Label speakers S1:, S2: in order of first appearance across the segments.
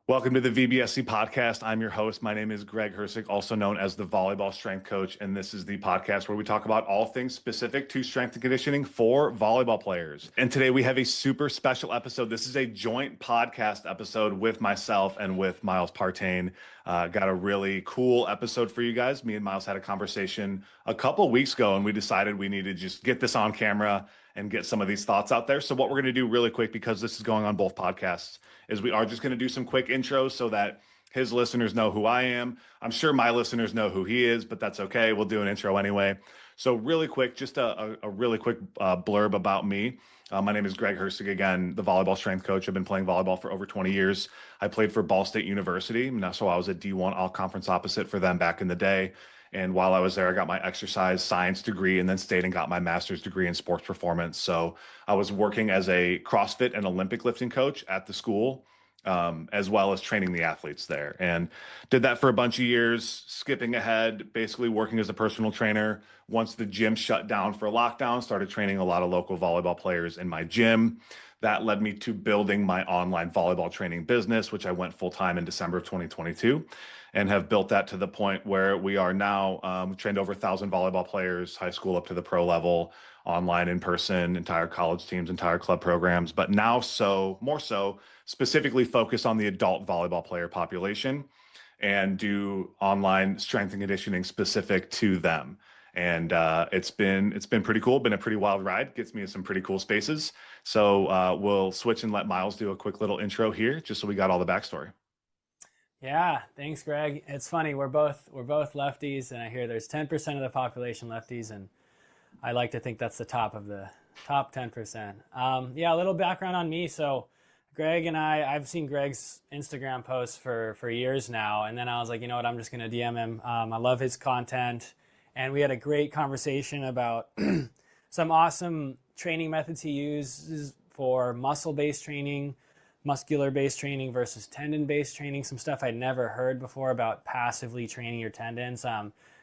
S1: Welcome to the VBSC podcast. I'm your host. My name is Greg Herceg, also known as the Volleyball Strength Coach. And this is the podcast where we talk about all things specific to strength and conditioning for volleyball players. And today we have a super special episode. This is a joint podcast episode with myself and with Miles Partain. Got a really cool episode for you guys. Me and Miles had a conversation a couple weeks ago, and we decided we need to just get this on camera and get some of these thoughts out there. So what we're going to do really quick, because this is going on both podcasts, is we are just going to do some quick intros so that his listeners know who I am. I'm sure my listeners know who he is, but that's okay. We'll do an intro anyway. So really quick, just a really quick blurb about me. My name is Greg Herceg, again, the volleyball strength coach. I've been playing volleyball for over 20 years. I played for Ball State University, and so I was a D1 all-conference opposite for them back in the day. And while I was there, I got my exercise science degree and then stayed and got my master's degree in sports performance. So I was working as a CrossFit and Olympic lifting coach at the school, as well as training the athletes there. And did that for a bunch of years, skipping ahead, basically working as a personal trainer. Once the gym shut down for lockdown, started training a lot of local volleyball players in my gym. That led me to building my online volleyball training business, which I went full-time in December of 2022. And have built that to the point where we are now. We've trained over 1,000 volleyball players, high school up to the pro level, online, in person, entire college teams, entire club programs. But now more so, specifically focus on the adult volleyball player population and do online strength and conditioning specific to them. And it's been pretty cool. Been a pretty wild ride. Gets me in some pretty cool spaces. So we'll switch and let Miles do a quick little intro here, just so we got all the backstory.
S2: Yeah, thanks, Greg. It's funny, we're both lefties, and I hear there's 10% of the population lefties, and I like to think that's the top 10%. Yeah, a little background on me. So Greg and I've seen Greg's Instagram posts for years now, and then I was like, you know what, I'm just going to DM him. I love his content, and we had a great conversation about some awesome training methods he uses for muscle-based training, muscular-based training versus tendon-based training, some stuff I'd never heard before about passively training your tendons.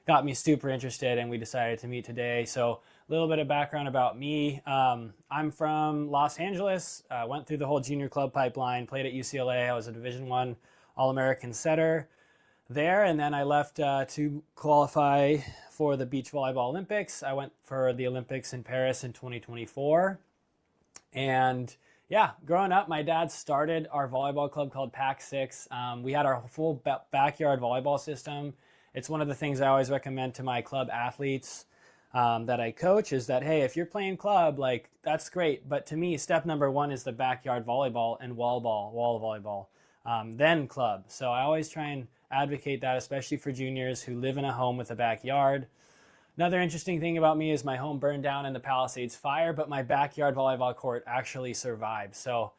S2: Got me super interested, and we decided to meet today. So a little bit of background about me. I'm from Los Angeles, went through the whole junior club pipeline, played at UCLA. I was a Division I All-American setter there, and then I left to qualify for the beach volleyball Olympics. I went for the Olympics in Paris in 2024, and yeah, growing up, my dad started our volleyball club called Pack 6. We had our full backyard volleyball system. It's one of the things I always recommend to my club athletes that I coach is that, hey, if you're playing club, like, that's great. But to me, step number one is the backyard volleyball and wall volleyball, then club. So I always try and advocate that, especially for juniors who live in a home with a backyard. Another interesting thing about me is my home burned down in the Palisades fire, but my backyard volleyball court actually survived. So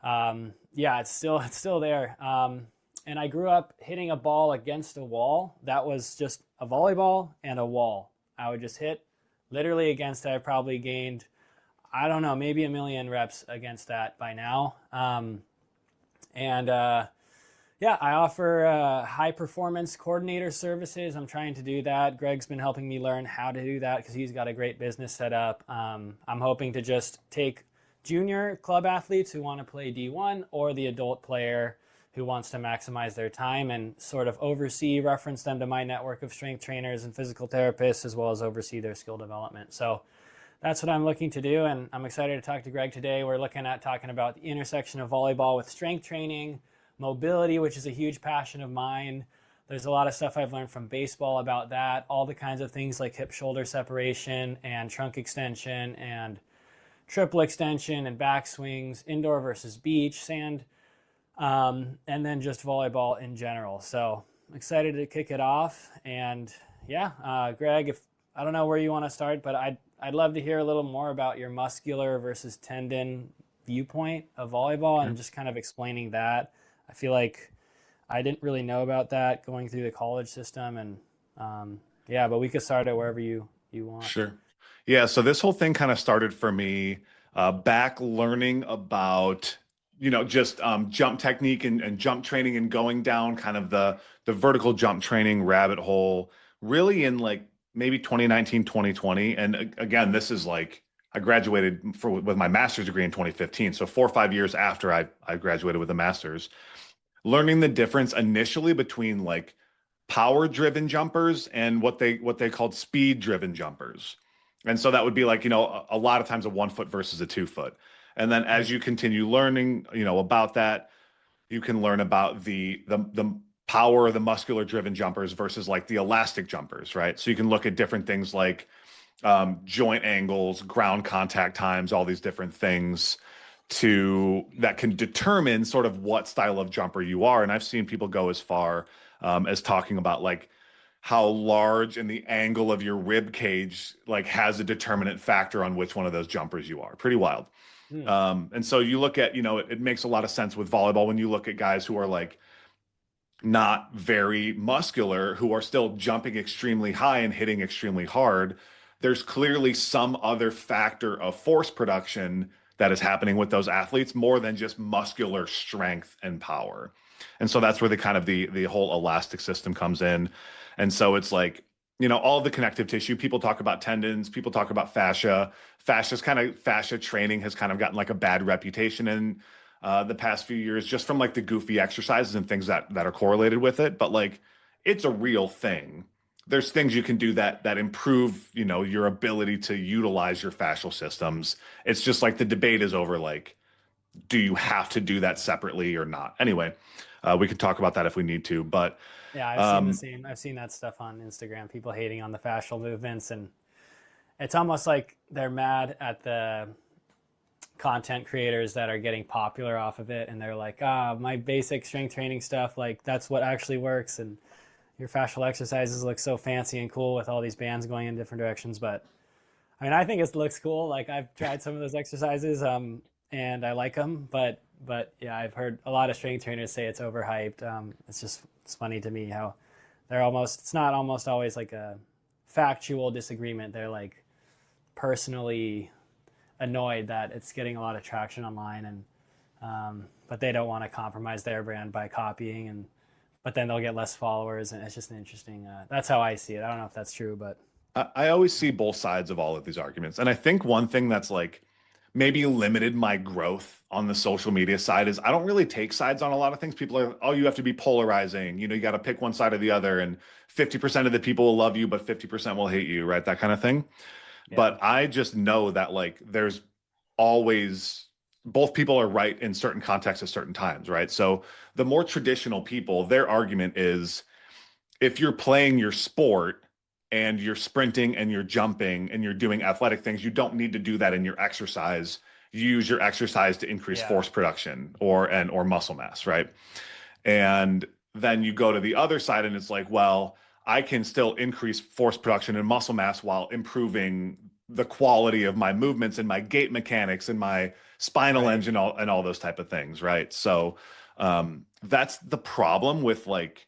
S2: yeah, it's still there. And I grew up hitting a ball against a wall. That was just a volleyball and a wall. I would just hit literally against it. I probably gained, I don't know, maybe 1 million reps against that by now. Yeah, I offer high performance coordinator services. I'm trying to do that. Greg's been helping me learn how to do that because he's got a great business set up. I'm hoping to just take junior club athletes who want to play D1 or the adult player who wants to maximize their time and sort of reference them to my network of strength trainers and physical therapists, as well as oversee their skill development. So that's what I'm looking to do, and I'm excited to talk to Greg today. We're talking about the intersection of volleyball with strength training, mobility, which is a huge passion of mine. There's a lot of stuff I've learned from baseball about that, all the kinds of things like hip shoulder separation and trunk extension and triple extension and back swings, indoor versus beach, sand, and then just volleyball in general. So I'm excited to kick it off. And yeah, Greg, if I don't know where you want to start, but I'd love to hear a little more about your muscular versus tendon viewpoint of volleyball and just kind of explaining that. I feel like I didn't really know about that going through the college system, and yeah, but we could start it wherever you want.
S1: Sure. Yeah. So this whole thing kind of started for me back learning about, just jump technique and jump training and going down kind of the vertical jump training rabbit hole really in like maybe 2019, 2020. And again, this is like, I graduated with my master's degree in 2015. So 4 or 5 years after I graduated with a master's. learning the difference initially between like power driven jumpers and what they called speed driven jumpers. And so that would be like, a lot of times a 1 foot versus a 2 foot. And then as you continue learning, about that, you can learn about the power of the muscular driven jumpers versus like the elastic jumpers, right? So you can look at different things like joint angles, ground contact times, all these different things that can determine sort of what style of jumper you are. And I've seen people go as far as talking about like how large and the angle of your rib cage like has a determinant factor on which one of those jumpers you are. Pretty wild.
S2: Hmm.
S1: And so you look at, it makes a lot of sense with volleyball when you look at guys who are like not very muscular, who are still jumping extremely high and hitting extremely hard. There's clearly some other factor of force production that is happening with those athletes more than just muscular strength and power. And so that's where the kind of the whole elastic system comes in. And so it's like, all the connective tissue. People talk about tendons, people talk about fascia. Fascia training has kind of gotten like a bad reputation in the past few years, just from like the goofy exercises and things that are correlated with it. But like, it's a real thing. There's things you can do that improve, your ability to utilize your fascial systems. It's just like the debate is over like, do you have to do that separately or not? Anyway, we can talk about that if we need to, but
S2: Yeah, I've seen the same. I've seen that stuff on Instagram, people hating on the fascial movements, and it's almost like they're mad at the content creators that are getting popular off of it, and they're like, my basic strength training stuff, like that's what actually works, and your fascial exercises look so fancy and cool with all these bands going in different directions. But I mean, I think it looks cool. Like I've tried some of those exercises, and I like them, but yeah, I've heard a lot of strength trainers say it's overhyped. It's funny to me how it's not almost always like a factual disagreement. They're like personally annoyed that it's getting a lot of traction online, and but they don't want to compromise their brand by copying, but then they'll get less followers, and it's just an interesting. That's how I see it. I don't know if that's true, but
S1: I always see both sides of all of these arguments. And I think one thing that's like maybe limited my growth on the social media side is I don't really take sides on a lot of things. People are, oh, you have to be polarizing. You got to pick one side or the other. And 50% of the people will love you, but 50% will hate you, right? That kind of thing.
S2: yeah,
S1: But I just know that like there's always both people are right in certain contexts at certain times, right? So the more traditional people, their argument is if you're playing your sport and you're sprinting and you're jumping and you're doing athletic things, you don't need to do that in your exercise. You use your exercise to increase
S2: yeah,
S1: force production or muscle mass, right? And then you go to the other side and it's like, well, I can still increase force production and muscle mass while improving the quality of my movements and my gait mechanics and my spinal
S2: right,
S1: engine and all those type of things, right? So that's the problem with like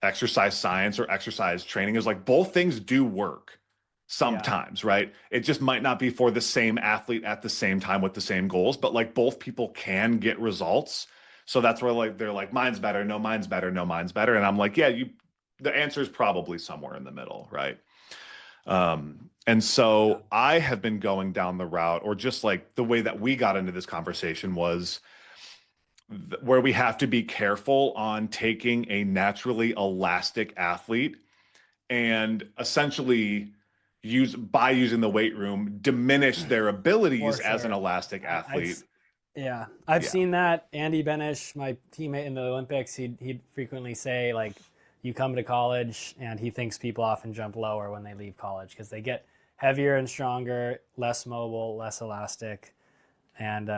S1: exercise science or exercise training is like both things do work
S2: yeah,
S1: sometimes, right? It just might not be for the same athlete at the same time with the same goals, but like both people can get results. So that's where like they're like, mine's better, no, mine's better, no, mine's better. And I'm like, yeah, the answer is probably somewhere in the middle, right? And
S2: yeah,
S1: so I have been going down the route, or just like the way that we got into this conversation was where we have to be careful on taking a naturally elastic athlete and essentially by using the weight room diminish their
S2: for
S1: abilities as an
S2: sure.
S1: elastic
S2: I've
S1: athlete.
S2: Yeah, I've
S1: Yeah.
S2: seen that. Andy Benish, my teammate in the Olympics, he'd frequently say like, you come to college, and he thinks people often jump lower when they leave college because they get heavier and stronger, less mobile, less elastic, and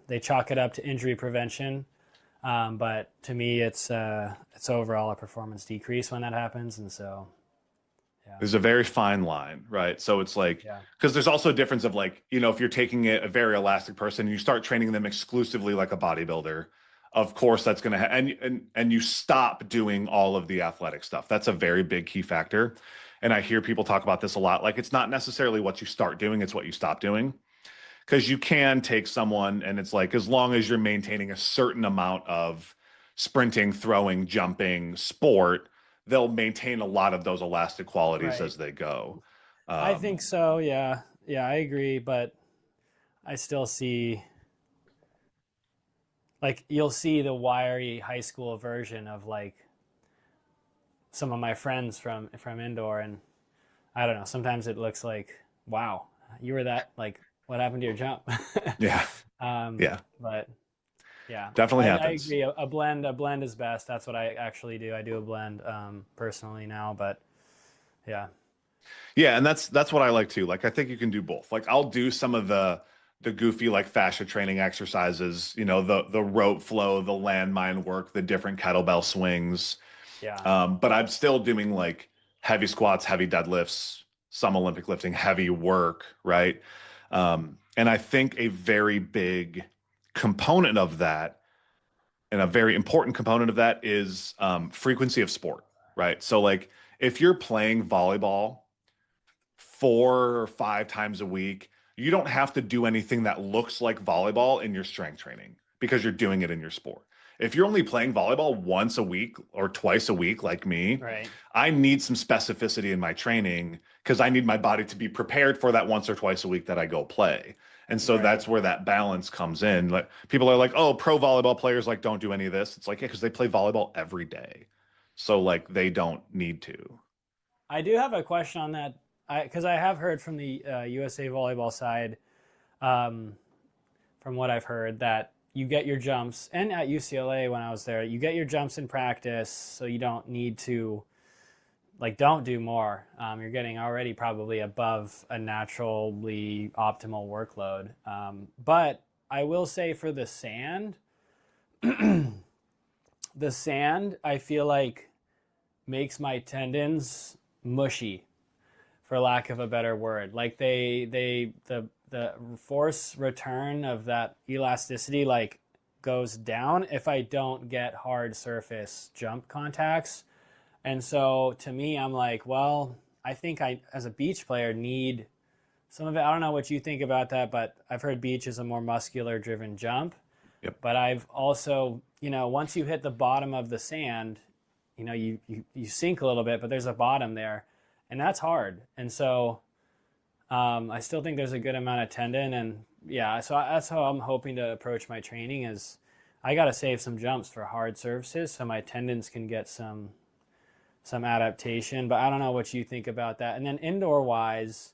S2: they chalk it up to injury prevention. But to me, it's overall a performance decrease when that happens, and so yeah,
S1: There's a very fine line, right? So it's like,
S2: yeah,
S1: because there's also a difference of like, if you're taking a very elastic person and you start training them exclusively like a bodybuilder, of course that's going to and you stop doing all of the athletic stuff. That's a very big key factor. And I hear people talk about this a lot. Like it's not necessarily what you start doing, it's what you stop doing. Because you can take someone and it's like, as long as you're maintaining a certain amount of sprinting, throwing, jumping, sport, they'll maintain a lot of those elastic qualities
S2: right.
S1: as they go.
S2: I think
S1: Um,
S2: so. Yeah, yeah, I agree, but I still see like you'll see the wiry high school version of like some of my friends from indoor, and I don't know, sometimes it looks like, wow, you were that, like, what happened to your jump?
S1: Yeah.
S2: um
S1: Yeah.
S2: but yeah,
S1: Definitely
S2: I
S1: happens.
S2: agree. A blend is best. That's what I actually do. I do a blend personally now, but yeah.
S1: Yeah, and that's what I like too. Like I think you can do both. Like I'll do some of the goofy like fascia training exercises, the rope flow, the landmine work, the different kettlebell swings.
S2: Yeah.
S1: But I'm still doing like heavy squats, heavy deadlifts, some Olympic lifting, heavy work, right? And I think a very big component of that, and a very important component of that, is frequency of sport, right? So like if you're playing volleyball 4 or 5 times a week, you don't have to do anything that looks like volleyball in your strength training because you're doing it in your sport. If you're only playing volleyball once a week or twice a week, like me,
S2: Right.
S1: I need some specificity in my training because I need my body to be prepared for that once or twice a week that I go play. And so
S2: Right.
S1: that's where that balance comes in. Like people are like, "Oh, pro volleyball players like don't do any of this." It's like, yeah, because they play volleyball every day. So like they don't need to.
S2: I do have a question on that, because I have heard from the USA volleyball side, um, from what I've heard, that you get your jumps, and at UCLA when I was there, you get your jumps in practice, so you don't need to, like, don't do more. You're getting already probably above a naturally optimal workload. But I will say for the sand, the sand, I feel like makes my tendons mushy, for lack of a better word. Like the force return of that elasticity like goes down if I don't get hard surface jump contacts. And so to me, I'm like, well, I think I, as a beach player, need some of it. I don't know what you think about that, but I've heard beach is a more muscular driven jump.
S1: Yep.
S2: But I've also, once you hit the bottom of the sand, you sink a little bit, but there's a bottom there, and that's hard. And so I still think there's a good amount of tendon, and yeah, so that's how I'm hoping to approach my training. Is I got to save some jumps for hard surfaces so my tendons can get some adaptation. But I don't know what you think about that. And then indoor wise,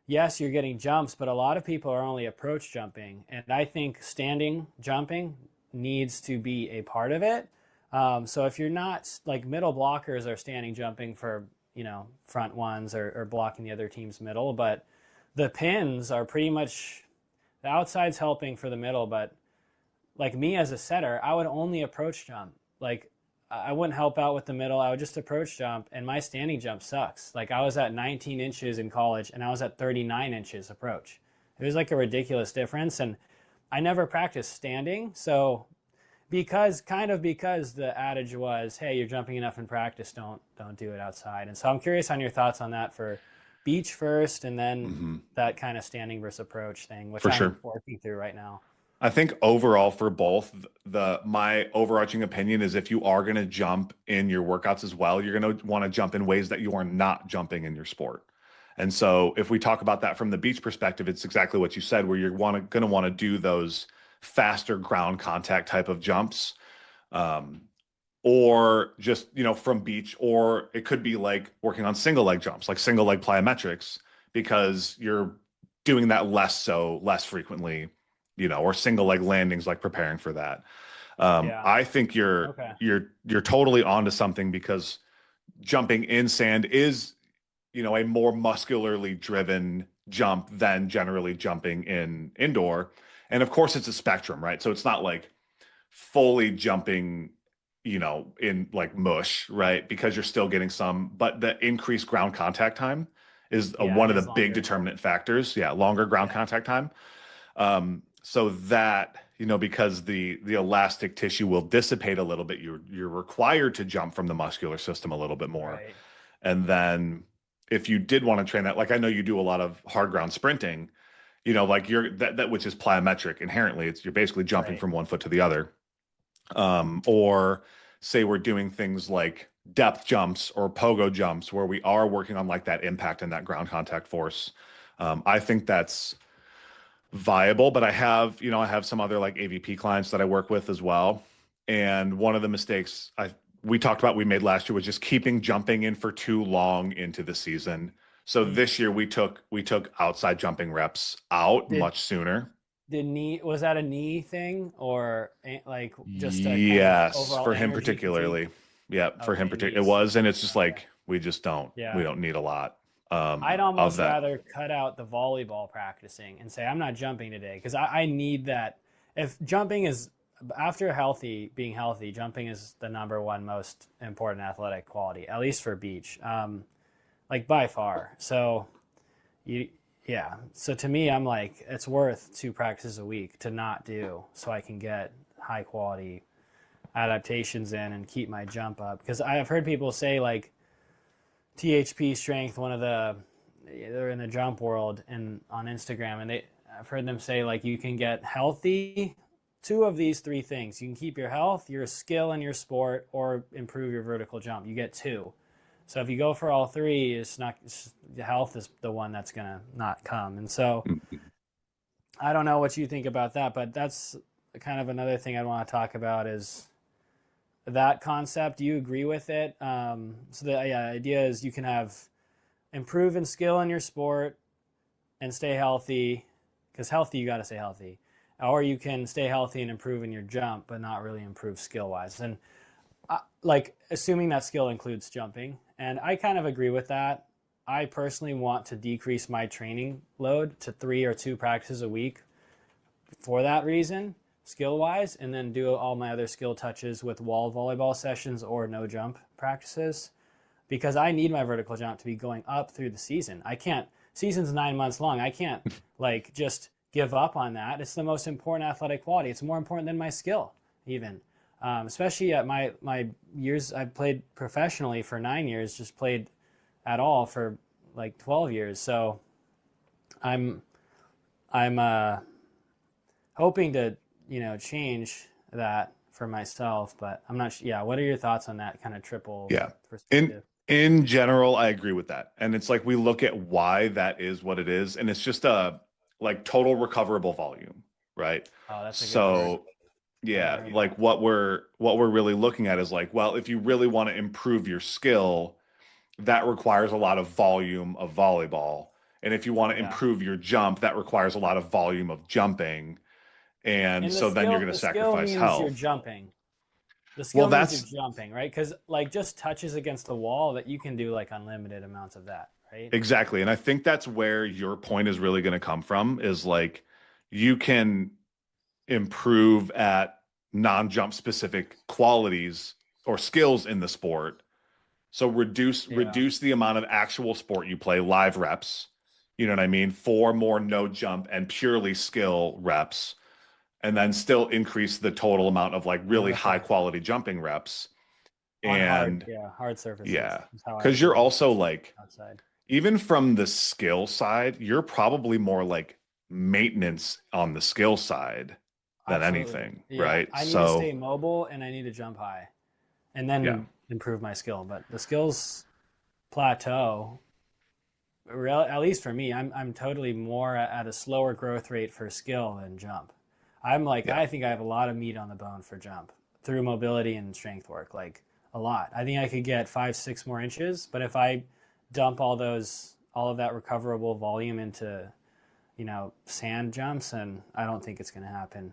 S2: yes, you're getting jumps, but a lot of people are only approach jumping, and I think standing jumping needs to be a part of it. So if you're not, like, middle blockers are standing jumping for, front ones, or blocking the other team's middle, but the pins are pretty much, the outside's helping for the middle, but like me as a setter, I would only approach jump. Like I wouldn't help out with the middle. I would just approach jump, and my standing jump sucks. Like I was at 19 inches in college, and I was at 39 inches approach. It was like a ridiculous difference, and I never practiced standing. So because the adage was, hey, you're jumping enough in practice, don't do it outside. And so I'm curious on your thoughts on that for beach first, and then
S1: Hmm.
S2: that kind of standing versus approach thing, which
S1: For
S2: I'm
S1: sure.
S2: working through right now.
S1: I think overall for both, the my overarching opinion is if you are going to jump in your workouts as well, you're going to want to jump in ways that you are not jumping in your sport. And so if we talk about that from the beach perspective, it's exactly what you said, where you're going to want to do those faster ground contact type of jumps. Um, or just, from beach, or it could be like working on single leg jumps, like single leg plyometrics, because you're doing that less frequently, or single leg landings, like preparing for that.
S2: Yeah.
S1: I think you're
S2: Okay.
S1: you're you're totally onto something because jumping in sand is, a more muscularly driven jump than generally jumping in indoor. And of course it's a spectrum, right? So it's not like fully jumping, in like mush, right? Because you're still getting some, but the increased ground contact time is
S2: Yeah,
S1: one
S2: it
S1: of the
S2: is
S1: big
S2: longer.
S1: determinant factors. Yeah, longer ground
S2: Yeah.
S1: contact time. So that, because the elastic tissue will dissipate a little bit, you're required to jump from the muscular system a little bit more.
S2: Right.
S1: And then if you did want to train that, like I know you do a lot of hard ground sprinting, like you're that which is plyometric inherently, you're basically jumping
S2: Right.
S1: from one foot to the other. Or say we're doing things like depth jumps or pogo jumps where we are working on like that impact and that ground contact force. I think that's viable, but I have some other like AVP clients that I work with as well. And one of the mistakes we talked about we made last year was just keeping jumping in for too long into the season. So
S2: Mm.
S1: this year we took outside jumping reps out
S2: Did
S1: much sooner.
S2: was that a knee thing or like just a kind of
S1: Yes,
S2: overall
S1: for him
S2: energy fatigue?
S1: particularly. Yeah, for him
S2: Okay,
S1: particularly. It
S2: knees.
S1: was, and it's just
S2: Okay.
S1: like we
S2: Yeah.
S1: don't need a lot
S2: I'd
S1: of
S2: almost
S1: that.
S2: rather cut out the volleyball practicing and say I'm not jumping today because I need that. If jumping is after being healthy, jumping is the number one most important athletic quality, at least for beach, like by far. So you, yeah. So to me, I'm like it's worth 2 practices a week to not do so I can get high quality adaptations in and keep my jump up because I have heard people say like THP strength, they're in the jump world and on Instagram, and I've heard them say like you can get healthy, two of these three things. You can keep your health, your skill in your sport, or improve your vertical jump. You get two. So if you go for all three, the health is the one that's gonna not come. And so I don't know what you think about that, but that's kind of another thing I want to talk about is that concept. Do you agree with it? So the idea is you can have improve in skill in your sport and stay healthy, because healthy, you got to stay healthy. Or you can stay healthy and improve in your jump, but not really improve skill wise. And like assuming that skill includes jumping. And I kind of agree with that. I personally want to decrease my training load to 3 or 2 practices a week for that reason, skill wise, and then do all my other skill touches with wall volleyball sessions or no jump practices because I need my vertical jump to be going up through the season. I can't, season's 9 months long. I can't like just give up on that. It's the most important athletic quality. It's more important than my skill even. Especially at my years, I've played professionally for 9 years, just played at all for like 12 years. So I'm hoping to, change that for myself, but I'm not sure. Yeah. What are your thoughts on that kind of triple
S1: Yeah. In
S2: perspective?
S1: in general, I agree with that. And it's like we look at why that is what it is, and it's just a like total recoverable volume, right?
S2: Oh, that's a good word.
S1: So
S2: I haven't
S1: yeah,
S2: heard
S1: like
S2: that.
S1: what we're really looking at is like, well, if you really want to improve your skill, that requires a lot of volume of volleyball. And if you want to
S2: Yeah.
S1: improve your jump, that requires a lot of volume of jumping. And
S2: And
S1: so then you're going to
S2: the skill
S1: sacrifice
S2: means you're
S1: health.
S2: jumping. The
S1: Well,
S2: skill means you're
S1: that's
S2: jumping, right? Because like just touches against the wall that you can do like unlimited amounts of that, right?
S1: exactly. And I think that's where your point is really going to come from is like you can improve at non-jump specific qualities or skills in the sport. So
S2: Yeah.
S1: reduce the amount of actual sport you play, live reps. You know what I mean? For more no jump and purely skill reps, and then still increase the total amount of like really high
S2: Vertical
S1: quality jumping reps.
S2: on
S1: And
S2: hard surfaces
S1: yeah,
S2: is how I
S1: because you're
S2: envision
S1: also like
S2: outside.
S1: even from the skill side, you're probably more like maintenance on the skill side than
S2: Absolutely.
S1: anything,
S2: Yeah.
S1: right?
S2: I need to stay
S1: So
S2: mobile and I need to jump high and
S1: yeah,
S2: then improve my skill. But the skills plateau, at least for me, I'm totally more at a slower growth rate for skill than jump. I'm like,
S1: yeah,
S2: I think I have a lot of meat on the bone for jump through mobility and strength work, like a lot. I think I could get 5, 6 more inches, but if I dump all of that recoverable volume into, sand jumps, and I don't think it's going to happen.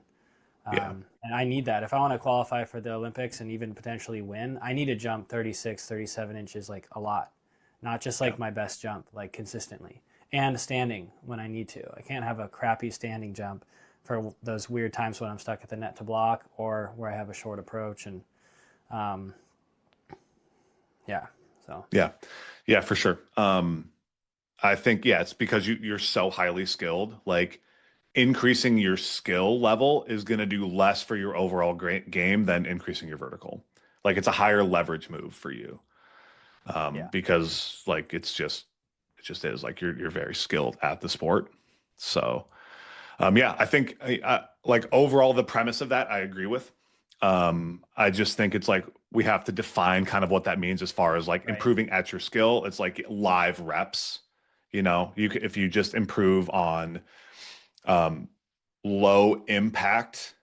S1: yeah,
S2: And I need that. If I want to qualify for the Olympics and even potentially win, I need to jump 36, 37 inches, like a lot, not just
S1: yeah.
S2: like my best jump, like consistently and standing when I need to. I can't have a crappy standing jump for those weird times when I'm stuck at the net to block or where I have a short approach. And um, yeah, so
S1: Yeah. Yeah, for sure. I think, yeah, it's because you're so highly skilled. Like increasing your skill level is going to do less for your overall game than increasing your vertical. Like it's a higher leverage move for you.
S2: yeah,
S1: Because like it just is like you're very skilled at the sport. So, yeah, I think like overall the premise of that I agree with. I just think it's like we have to define kind of what that means as far as like
S2: right.
S1: improving at your skill. It's like live reps. You know, if you just improve on um, low impact,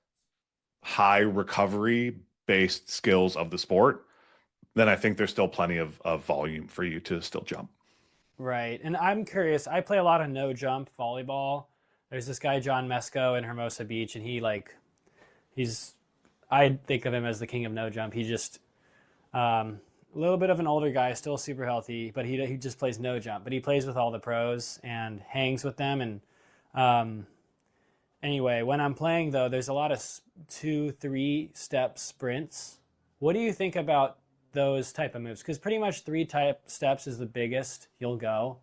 S1: high recovery based skills of the sport, then I think there's still plenty of volume for you to still jump.
S2: Right. And I'm curious, I play a lot of no jump volleyball. There's this guy, John Mesco in Hermosa Beach, and he's, I think of him as the king of no jump. He just, a little bit of an older guy, still super healthy, but he just plays no jump. But he plays with all the pros and hangs with them. And anyway, when I'm playing though, there's a lot of 2-3 step sprints. What do you think about those type of moves? Because pretty much 3 type steps is the biggest you'll go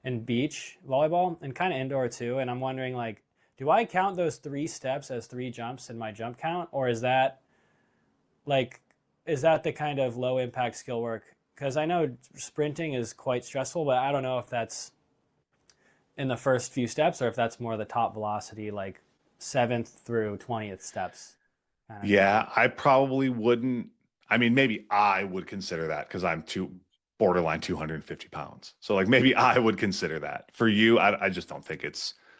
S2: in beach volleyball and kind of indoor too. And I'm wondering, like, do I count those 3 steps as 3 jumps in my jump count, or is that like the kind of low impact skill work? Because I know sprinting is quite stressful, but I don't know if that's in the first few steps or if that's more the top velocity, like 7th through 20th steps.
S1: Yeah, I probably wouldn't. I mean, maybe I would consider that because I'm borderline 250 pounds. So like maybe I would consider that. For you, I just don't think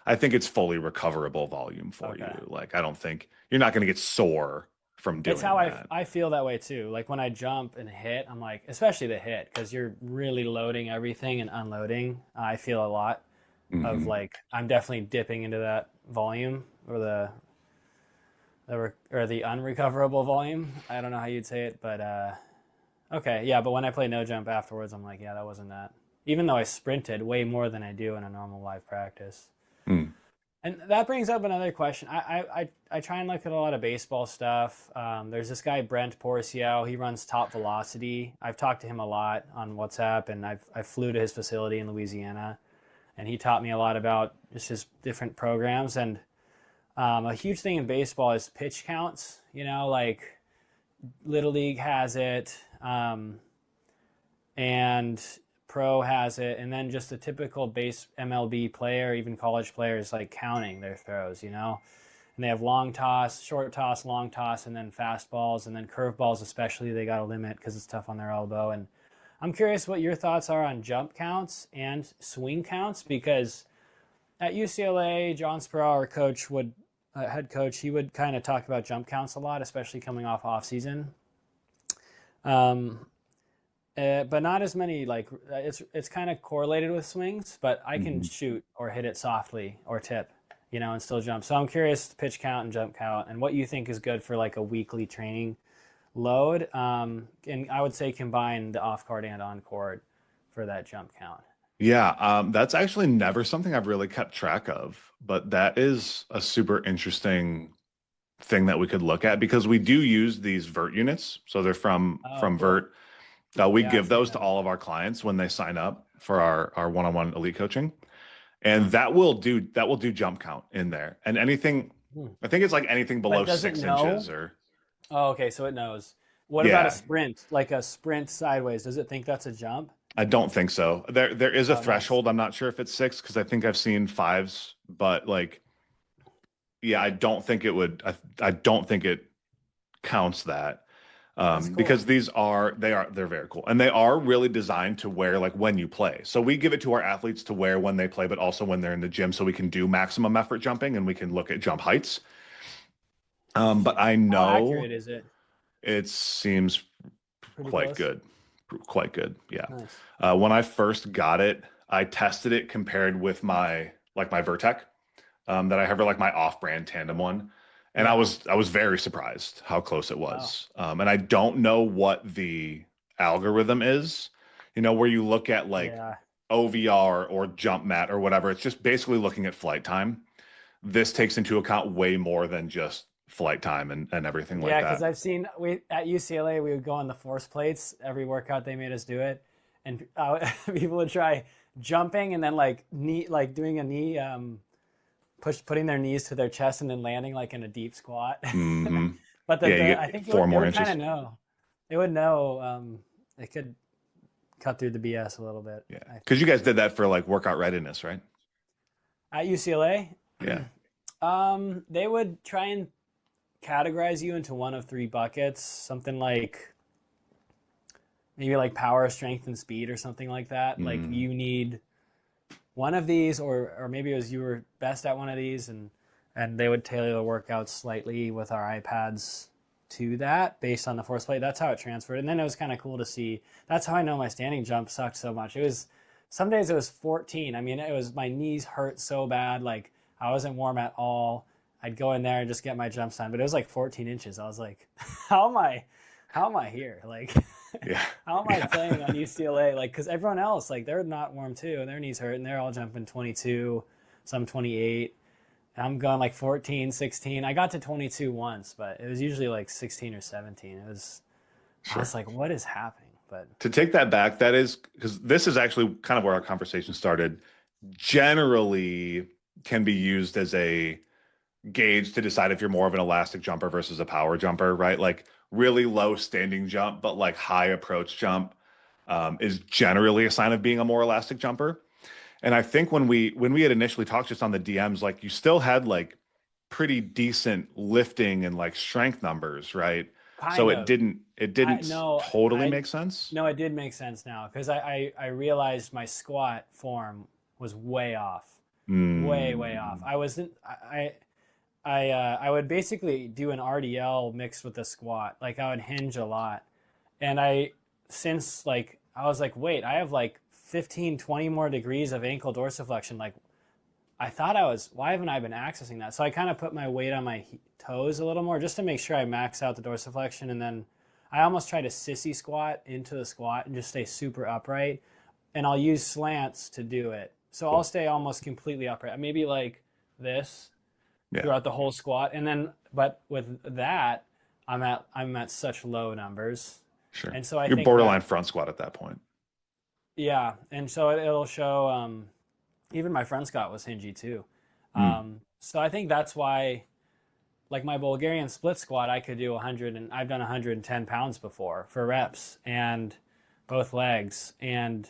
S1: I think it's fully recoverable volume for
S2: Okay.
S1: you. Like I don't think you're not going to get sore from doing
S2: It's how
S1: that.
S2: I feel that way too. Like when I jump and hit, I'm like, especially the hit, because you're really loading everything and unloading. I feel a lot of
S1: Mhm.
S2: like I'm definitely dipping into that volume or the unrecoverable volume. I don't know how you'd say it, but okay, yeah. But when I play no jump afterwards, I'm like, yeah, that wasn't that. Even though I sprinted way more than I do in a normal live practice.
S1: Mm.
S2: And that brings up another question. I try and look at a lot of baseball stuff. There's this guy, Brent Porciao. He runs Top Velocity. I've talked to him a lot on WhatsApp, and I flew to his facility in Louisiana, and he taught me a lot about just his different programs. And a huge thing in baseball is pitch counts. You know, like Little League has it, and pro has it, and then just the typical base MLB player, even college players, like counting their throws, you know? And they have long toss, short toss, long toss, and then fastballs, and then curveballs especially, they got to limit because it's tough on their elbow. And I'm curious what your thoughts are on jump counts and swing counts, because at UCLA, John Sproul, our coach, head coach, he would kind of talk about jump counts a lot, especially coming off season. But not as many. Like it's kind of correlated with swings, but I can
S1: Mhm.
S2: shoot or hit it softly or tip, you know, and still jump. So I'm curious, pitch count and jump count, and what you think is good for like a weekly training load. And I would say combine the off court and on court for that jump count.
S1: Yeah, that's actually never something I've really kept track of, but that is a super interesting thing that we could look at because we do use these Vert units. So they're
S2: Oh,
S1: from
S2: cool.
S1: Vert. We
S2: Yeah, I've
S1: give
S2: seen
S1: those to
S2: them.
S1: all of our clients when they sign up for our one-on-one elite coaching. And
S2: Huh.
S1: that will do jump count in there. And anything,
S2: Hmm.
S1: I think it's like anything below
S2: But does it
S1: 6 inches
S2: know?
S1: or
S2: Oh, okay, so it knows. What about a
S1: yeah,
S2: sprint? Like a sprint sideways? Does it think that's a jump?
S1: I don't think so. There is a
S2: Oh, nice.
S1: threshold. I'm not sure if it's 6 because I think I've seen 5s, but like yeah, I don't think it would I don't think it counts that.
S2: That's
S1: Because
S2: cool.
S1: they're very cool and they are really designed to wear like when you play. So we give it to our athletes to wear when they play, but also when they're in the gym so we can do maximum effort jumping and we can look at jump heights. But I
S2: How
S1: know
S2: accurate is it?
S1: it seems
S2: Pretty
S1: quite
S2: close.
S1: good. Quite good. Yeah.
S2: Nice.
S1: When I first got it, I tested it compared with my Vertec that I have, or like my off-brand tandem one. And
S2: Yeah.
S1: I was very surprised how close it
S2: Wow.
S1: was. And I don't know what the algorithm is, where you look at like
S2: Yeah.
S1: OVR or jump mat or whatever. It's just basically looking at flight time. This takes into account way more than just flight time and everything like
S2: Yeah, because
S1: that.
S2: I've seen we at UCLA we would go on the force plates every workout they made us do it, and people would try jumping and then like knee like doing a knee putting their knees to their chest and then landing like in a deep squat.
S1: Hmm.
S2: But
S1: Yeah, you
S2: I
S1: get
S2: think
S1: four
S2: it
S1: more
S2: would kind
S1: inches.
S2: of know. It would know. It could cut through the BS a little bit.
S1: Yeah.
S2: I
S1: Because you
S2: think
S1: guys did that for like workout readiness, right?
S2: at UCLA,
S1: Yeah.
S2: they would try and categorize you into one of 3 buckets, something like maybe like power, strength, and speed, or something like that. Like
S1: Mm.
S2: you need one of these, or maybe it was you were best at one of these, and they would tailor the workouts slightly with our iPads to that based on the force plate. That's how it transferred. And then it was kind of cool to see. That's how I know my standing jump sucked so much. It was some days it was 14. I mean, it was my knees hurt so bad, like I wasn't warm at all. I'd go in there and just get my jumps done, but it was like 14 inches. I was like, how am I here? Like,
S1: Yeah.
S2: how am I playing on UCLA? Like, because everyone else, like, they're not warm too, and their knees hurt, and they're all jumping 22, some 28. And I'm going like 14, 16. I got to 22 once, but it was usually like 16 or 17. I was like, what is happening? But
S1: To take that back, that is because this is actually kind of where our conversation started. Generally, can be used as a gauge to decide if you're more of an elastic jumper versus a power jumper, right? Like really low standing jump, but like high approach jump is generally a sign of being a more elastic jumper. And I think when we had initially talked just on the DMs, like you still had like pretty decent lifting and like strength numbers, right? So
S2: kind
S1: it
S2: of.
S1: didn't
S2: No,
S1: totally make sense.
S2: no, it did make sense now because I realized my squat form was way off, way off.
S1: Mm,
S2: I wasn't. I would basically do an RDL mixed with a squat. Like I would hinge a lot. And since like, I was like, wait, I have like 15, 20 more degrees of ankle dorsiflexion. Like why haven't I been accessing that? So I kind of put my weight on my toes a little more just to make sure I max out the dorsiflexion. And then I almost try to sissy squat into the squat and just stay super upright. And I'll use slants to do it. So I'll
S1: cool.
S2: stay almost completely upright. Maybe like this
S1: Yeah,
S2: throughout the whole squat. And then, but with that, I'm at such low numbers.
S1: sure.
S2: And so I
S1: You're
S2: think
S1: borderline
S2: that,
S1: front squat at that point.
S2: yeah. And so it'll show, even my front squat was hingy too.
S1: Mm,
S2: So I think that's why, like my Bulgarian split squat, I could do 100, and I've done 110 pounds before for reps and both legs, and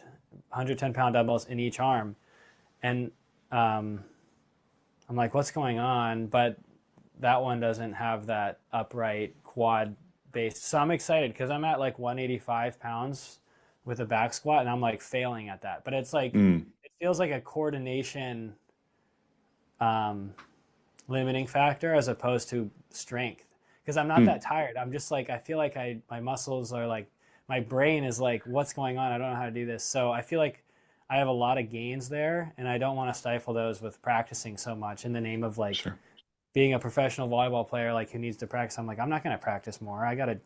S2: 110-pound dumbbells in each arm. And I'm like, what's going on? But that one doesn't have that upright quad base. So I'm excited because I'm at like 185 pounds with a back squat, and I'm like failing at that. But it's like,
S1: mm,
S2: it feels like a coordination um, limiting factor as opposed to strength. Because I'm not
S1: mm.
S2: that tired. I'm just like, I feel like my muscles are like, my brain is like, what's going on? I don't know how to do this. So I feel like I have a lot of gains there, and I don't want to stifle those with practicing so much in the name of like
S1: Sure.
S2: being a professional volleyball player, like who needs to practice. I'm like, I'm not going to practice more. I got to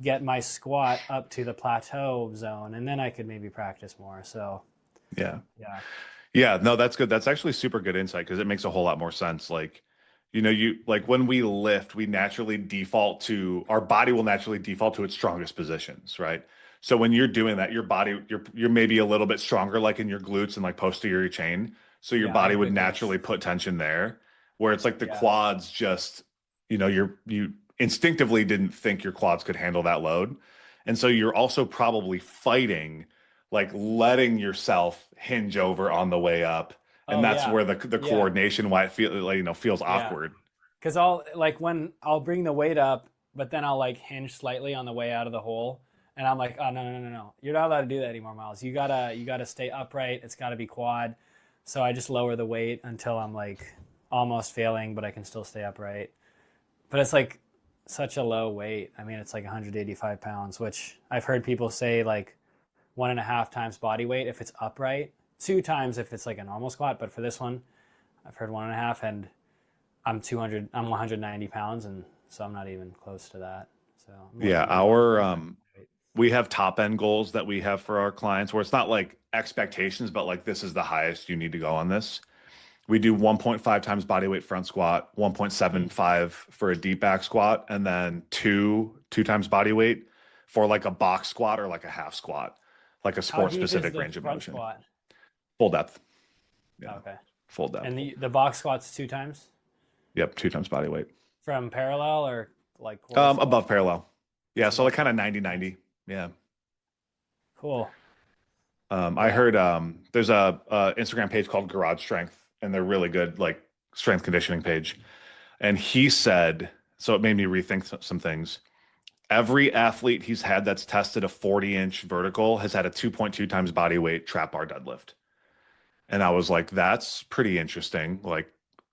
S2: get my squat up to the plateau zone, and then I could maybe practice more. So
S1: Yeah.
S2: yeah,
S1: Yeah, no, that's good. That's actually super good insight because it makes a whole lot more sense. Like, you like when we lift, we naturally default to our body will naturally default to its strongest positions, right? So when you're doing that, your body, you're maybe a little bit stronger, like in your glutes and like posterior chain. So your
S2: yeah, I
S1: body
S2: have
S1: would
S2: good glutes.
S1: naturally put tension there, where it's like the
S2: Yeah.
S1: quads just, you instinctively didn't think your quads could handle that load. And so you're also probably fighting like letting yourself hinge over on the way up, and
S2: Oh
S1: that's
S2: yeah,
S1: where the
S2: yeah,
S1: coordination why it feel like feels
S2: yeah.
S1: awkward.
S2: Because I'll like when I'll bring the weight up, but then I'll like hinge slightly on the way out of the hole, and I'm like, oh no no no no, you're not allowed to do that anymore, Miles. You gotta stay upright. It's got to be quad. So I just lower the weight until I'm like almost failing, but I can still stay upright. But it's like such a low weight. I mean, it's like 185 pounds, which I've heard people say like 1.5 times body weight if it's upright, 2 times if it's like a normal squat. But for this one, I've heard 1.5, and I'm 190 pounds, and so I'm not even close to that. So I'm
S1: Yeah,
S2: looking to go up.
S1: we have top end goals that we have for our clients where it's not like expectations, but like this is the highest you need to go on this. We do 1.5 times body weight front squat,
S2: Mm.
S1: 1.75 for a deep back squat, and then two times body weight for like a box squat or like a half squat, like a
S2: How
S1: sport
S2: deep is
S1: specific
S2: the
S1: range of
S2: front
S1: motion.
S2: squat?
S1: Full depth. Yeah,
S2: Okay.
S1: full
S2: And
S1: depth.
S2: the box squat's 2 times
S1: Yep, two times body weight.
S2: from parallel or like horizontal?
S1: Above parallel. Yeah,
S2: Just
S1: so like
S2: above
S1: kind of
S2: parallel.
S1: 90-90.
S2: Nice.
S1: Yeah.
S2: Cool.
S1: I
S2: Yeah.
S1: heard there's a Instagram page called Garage Strength, and they're really good, like strength conditioning page. And he said, so it made me rethink some things. Every athlete he's had that's tested a 40-inch vertical has had a 2.2 times body weight trap bar deadlift. And I was like, that's pretty interesting, like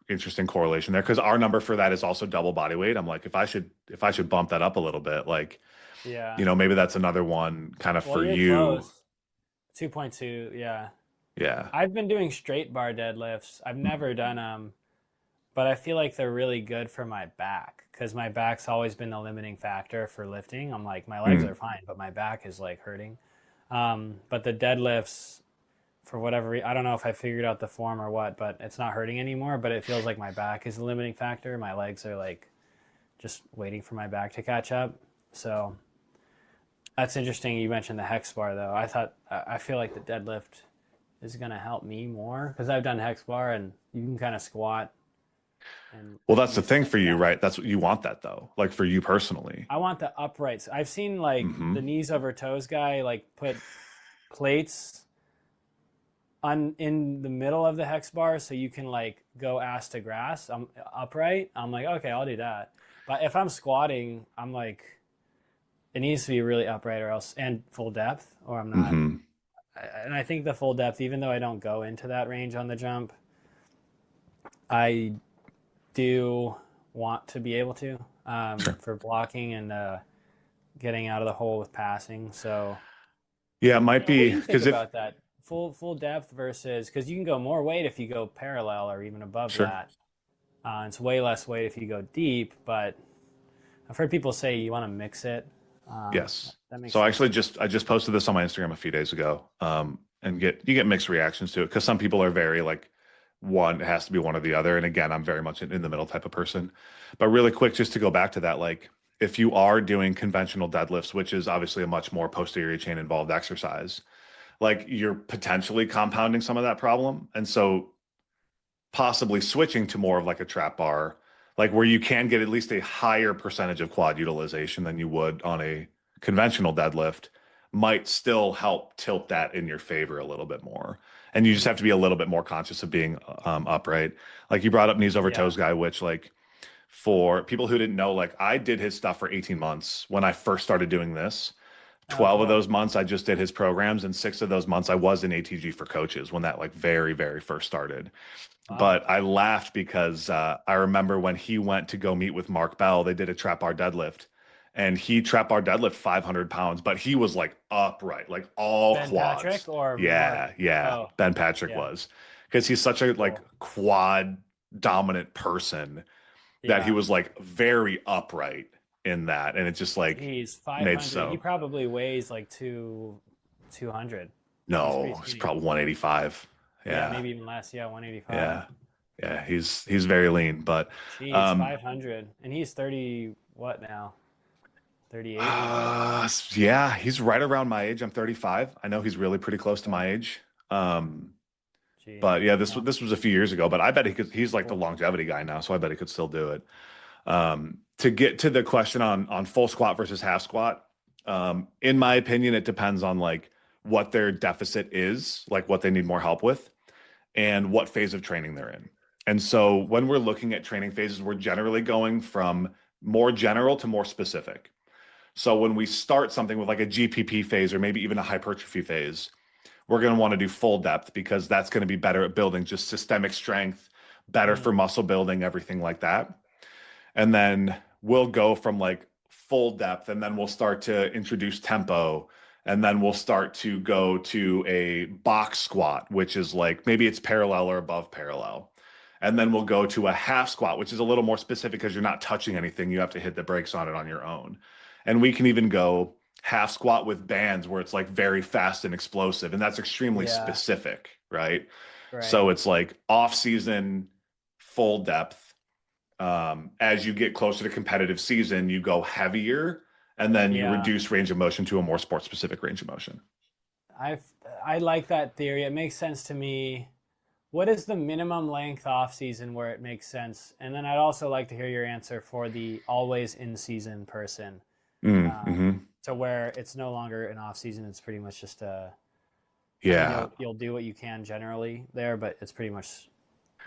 S1: interesting correlation there. Cause our number for that is also double body weight. I'm like, if I should bump that up a little bit, like,
S2: Yeah.
S1: maybe that's another one kind of
S2: Well,
S1: for
S2: you're
S1: you.
S2: close. 2.2. Yeah.
S1: Yeah.
S2: I've been doing straight bar deadlifts. I've never done but I feel like they're really good for my back because my back's always been the limiting factor for lifting. I'm like, my legs are
S1: Mm.
S2: fine, but my back is like hurting. But the deadlifts, for whatever reason, I don't know if I figured out the form or what, but it's not hurting anymore. But it feels like my back is the limiting factor. My legs are like just waiting for my back to catch up. So that's interesting. You mentioned the hex bar though. I feel like the deadlift is going to help me more because I've done hex bar and you can kind of squat and
S1: Well, that's the
S2: use
S1: thing
S2: like
S1: for you,
S2: that.
S1: right? That's what you want that though. Like for you personally.
S2: I want the uprights. I've seen like
S1: Hmm.
S2: the knees over toes guy like put plates on in the middle of the hex bar so you can like go ass to grass. I'm upright. I'm like, okay, I'll do that. But if I'm squatting, I'm like, it needs to be really upright or else and full depth or I'm not.
S1: Hmm.
S2: And I think the full depth, even though I don't go into that range on the jump, I do want to be able to
S1: Sure.
S2: for blocking and getting out of the hole with passing. So,
S1: Yeah, it might
S2: what
S1: be
S2: do you think
S1: because if
S2: about that? Full depth versus because you can go more weight if you go parallel or even above
S1: sure.
S2: that. It's way less weight if you go deep, but I've heard people say you want to mix it.
S1: Yes.
S2: That makes
S1: So
S2: sense to me.
S1: I just posted this on my Instagram a few days ago. And you get mixed reactions to it because some people are very like one it has to be one or the other. And again, I'm very much an in the middle type of person. But really quick, just to go back to that, like if you are doing conventional deadlifts, which is obviously a much more posterior chain involved exercise, like you're potentially compounding some of that problem. And so possibly switching to more of like a trap bar, like where you can get at least a higher percentage of quad utilization than you would on a conventional deadlift, might still help tilt that in your favor a little bit more. And you just have to be a little bit more conscious of being upright. Like you brought up knees over
S2: Yeah.
S1: toes guy, which like for people who didn't know, like I did his stuff for 18 months when I first started doing this.
S2: Oh,
S1: 12 of
S2: cool.
S1: those months I just did his programs, and 6 of those months I was in ATG for coaches when that like very, very first started.
S2: Wow.
S1: But I laughed because I remember when he went to go meet with Mark Bell, they did a trap bar deadlift, and he trap bar deadlift 500 pounds, but he was like upright, like all
S2: Ben
S1: quads.
S2: Patrick or Mark?
S1: Yeah, yeah.
S2: Oh,
S1: Ben Patrick
S2: yeah.
S1: was because he's such a like
S2: Cool.
S1: quad dominant person that he
S2: Yeah.
S1: was like very upright in that, and it just like
S2: He's
S1: made
S2: 500. He
S1: so.
S2: probably weighs like 200. He's pretty
S1: No, he's
S2: skinny.
S1: probably 185.
S2: Yeah,
S1: Yeah,
S2: maybe even less. Yeah, 185.
S1: yeah, yeah. He's very lean, but
S2: Jeez,
S1: um
S2: 500. And he's 30, what now? 38?
S1: yeah, he's right around my age. I'm 35. I know he's really pretty close to
S2: Okay.
S1: my age. Um,
S2: Jeez.
S1: but yeah,
S2: Well,
S1: this was a few years ago, but I bet he could, he's like the
S2: cool.
S1: longevity guy now, so I bet he could still do it. To get to the question on full squat versus half squat, in my opinion, it depends on like what their deficit is, like what they need more help with, and what phase of training they're in. And so when we're looking at training phases, we're generally going from more general to more specific. So when we start something with like a GPP phase or maybe even a hypertrophy phase, we're going to want to do full depth because that's going to be better at building just systemic strength, better for
S2: Mm,
S1: muscle building, everything like that. And then we'll go from like full depth and then we'll start to introduce tempo. And then we'll start to go to a box squat, which is like maybe it's parallel or above parallel. And then we'll go to a half squat, which is a little more specific because you're not touching anything. You have to hit the brakes on it on your own. And we can even go half squat with bands where it's like very fast and explosive. And that's extremely
S2: yeah,
S1: specific, right?
S2: right.
S1: So it's like off season, full depth. As you get closer to competitive season, you go heavier and then you
S2: Yeah.
S1: reduce range of motion to a more sport specific range of motion.
S2: I've I like that theory. It makes sense to me. What is the minimum length off season where it makes sense? And then I'd also like to hear your answer for the always in season person.
S1: Mm-hmm.
S2: To where it's no longer an off season, it's pretty much just a I mean
S1: Yeah.
S2: you'll do what you can generally there, but it's pretty much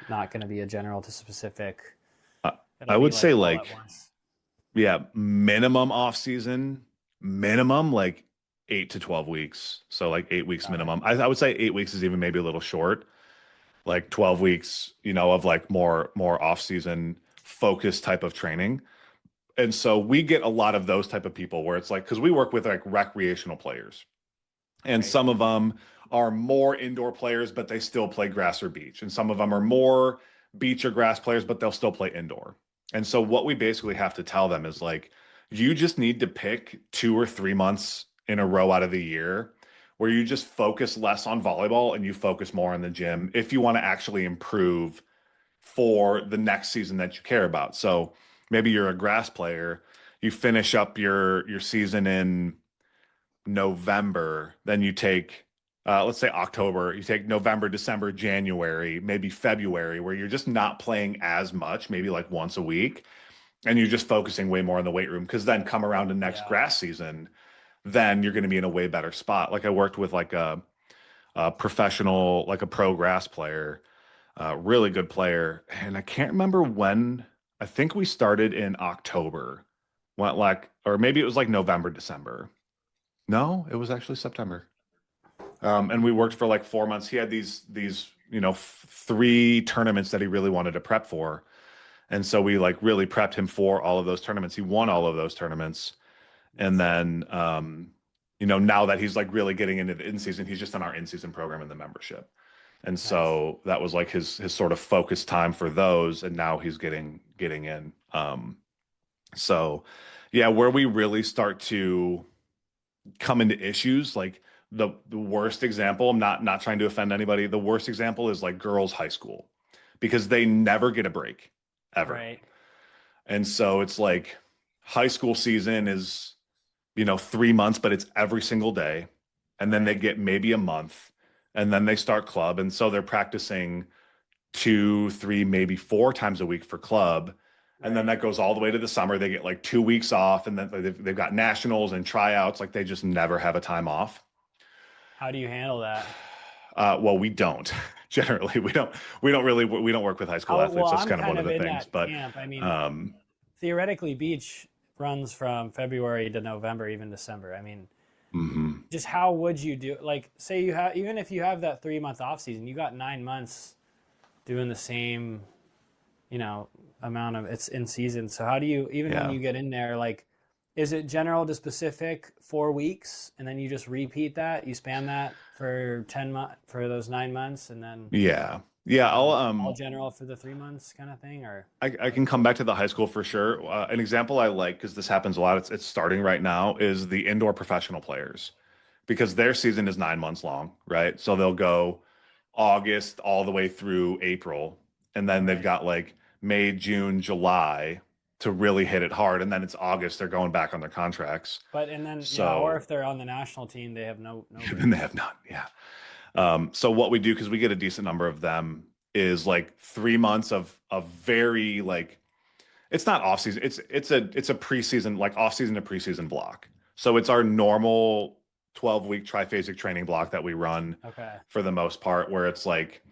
S2: not going to be a general to specific.
S1: I,
S2: It'll
S1: I
S2: be
S1: would
S2: like
S1: say
S2: all at
S1: like,
S2: once.
S1: yeah, minimum off season, minimum like 8 to 12 weeks. So like 8 weeks
S2: Got it.
S1: minimum. I would say 8 weeks is even maybe a little short. like 12 weeks, of like more off season focused type of training. And so we get a lot of those type of people where it's like, because we work with like recreational players, and
S2: Right.
S1: some of them are more indoor players, but they still play grass or beach. And some of them are more beach or grass players, but they'll still play indoor. And so what we basically have to tell them is like, you just need to pick 2 or 3 months in a row out of the year where you just focus less on volleyball and you focus more on the gym if you want to actually improve for the next season that you care about. So maybe you're a grass player, you finish up your season in November, then you take let's say October, you take November, December, January, maybe February, where you're just not playing as much, maybe like once a week, and you're just focusing way more on the weight room. Because then come around to next
S2: Yeah.
S1: grass season, then you're going to be in a way better spot. Like I worked with like a professional, like a pro grass player, really good player, and I can't remember when. I think we started in October, went like, or maybe it was like November, December. No, it was actually September. And we worked for like 4 months. He had these three tournaments that he really wanted to prep for, and so we like really prepped him for all of those tournaments. He won all of those tournaments, and then now that he's like really getting into the in season, he's just in our in season program in the membership, and
S2: Nice.
S1: so that was like his sort of focus time for those, and now he's getting in. So yeah, where we really start to come into issues like the worst example, I'm not trying to offend anybody, the worst example is like girls high school, because they never get a break ever.
S2: Right.
S1: And so it's like high school season is 3 months, but it's every single day, and then they
S2: Right.
S1: get maybe a month, and then they start club, and so they're practicing 2, 3, maybe 4 times a week for club. And then
S2: Right.
S1: that goes all the way to the summer. They get like 2 weeks off, and then they've got nationals and tryouts. Like they just never have a time off.
S2: How do you handle that?
S1: Well, we don't generally. We don't work with high school
S2: Well,
S1: athletes. That's
S2: I'm
S1: kind of one
S2: kind
S1: of
S2: of
S1: the
S2: in
S1: things.
S2: that
S1: But
S2: camp. I mean,
S1: um,
S2: theoretically, beach runs from February to November, even December. I mean,
S1: mhm.
S2: just how would you do? Like, say you have, even if you have that 3 month off season, you got 9 months doing the same, you know, amount of it's in season. So how do you, even when
S1: Yeah.
S2: you get in there, like, is it general to specific 4 weeks, and then you just repeat that? You span that for 10 months for those 9 months, and then
S1: Yeah. Yeah.
S2: all general for the 3 months kind of thing, or
S1: I can come back to the high school for sure. An example I like, because this happens a lot, it's starting right now, is the indoor professional players, because their season is 9 months long, right? So they'll go August all the way through April, and then they've
S2: right?
S1: got like May, June, July to really hit it hard, and then it's August, they're going back on their contracts.
S2: But and then yeah, or
S1: So
S2: if they're on the national team, they have no
S1: then they
S2: breaks.
S1: have none. Yeah. So what we do, because we get a decent number of them, is like 3 months of very like, it's not off season. It's a preseason, like off season to preseason block. So it's our normal 12-week triphasic training block that we run
S2: Okay.
S1: for the most part, where it's like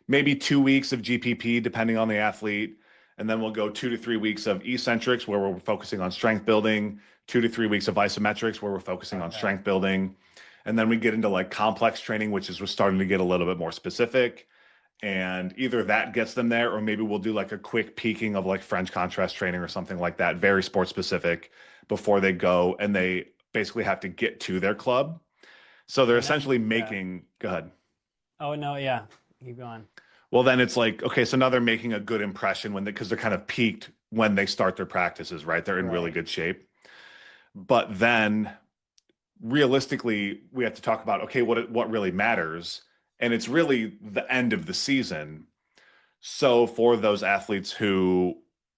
S1: maybe 2 weeks of GPP depending on the athlete, and then we'll go 2 to 3 weeks of eccentrics where we're focusing on strength building, 2 to 3 weeks of isometrics where we're focusing on
S2: Okay.
S1: strength building, and then we get into like complex training, which is we're starting to get a little bit more specific, and either that gets them there, or maybe we'll do like a quick peaking of like French contrast training or something like that, very sport specific, before they go and they basically have to get to their club. So they're
S2: And then
S1: essentially
S2: yeah.
S1: making, go ahead.
S2: Oh no, yeah. Keep going.
S1: Well, then it's like, okay, so now they're making a good impression when because they're kind of peaked when they start their practices, right? They're in really
S2: Right.
S1: good shape. But then realistically, we have to talk about, okay, what really matters, and it's really the end of the season. So for those athletes who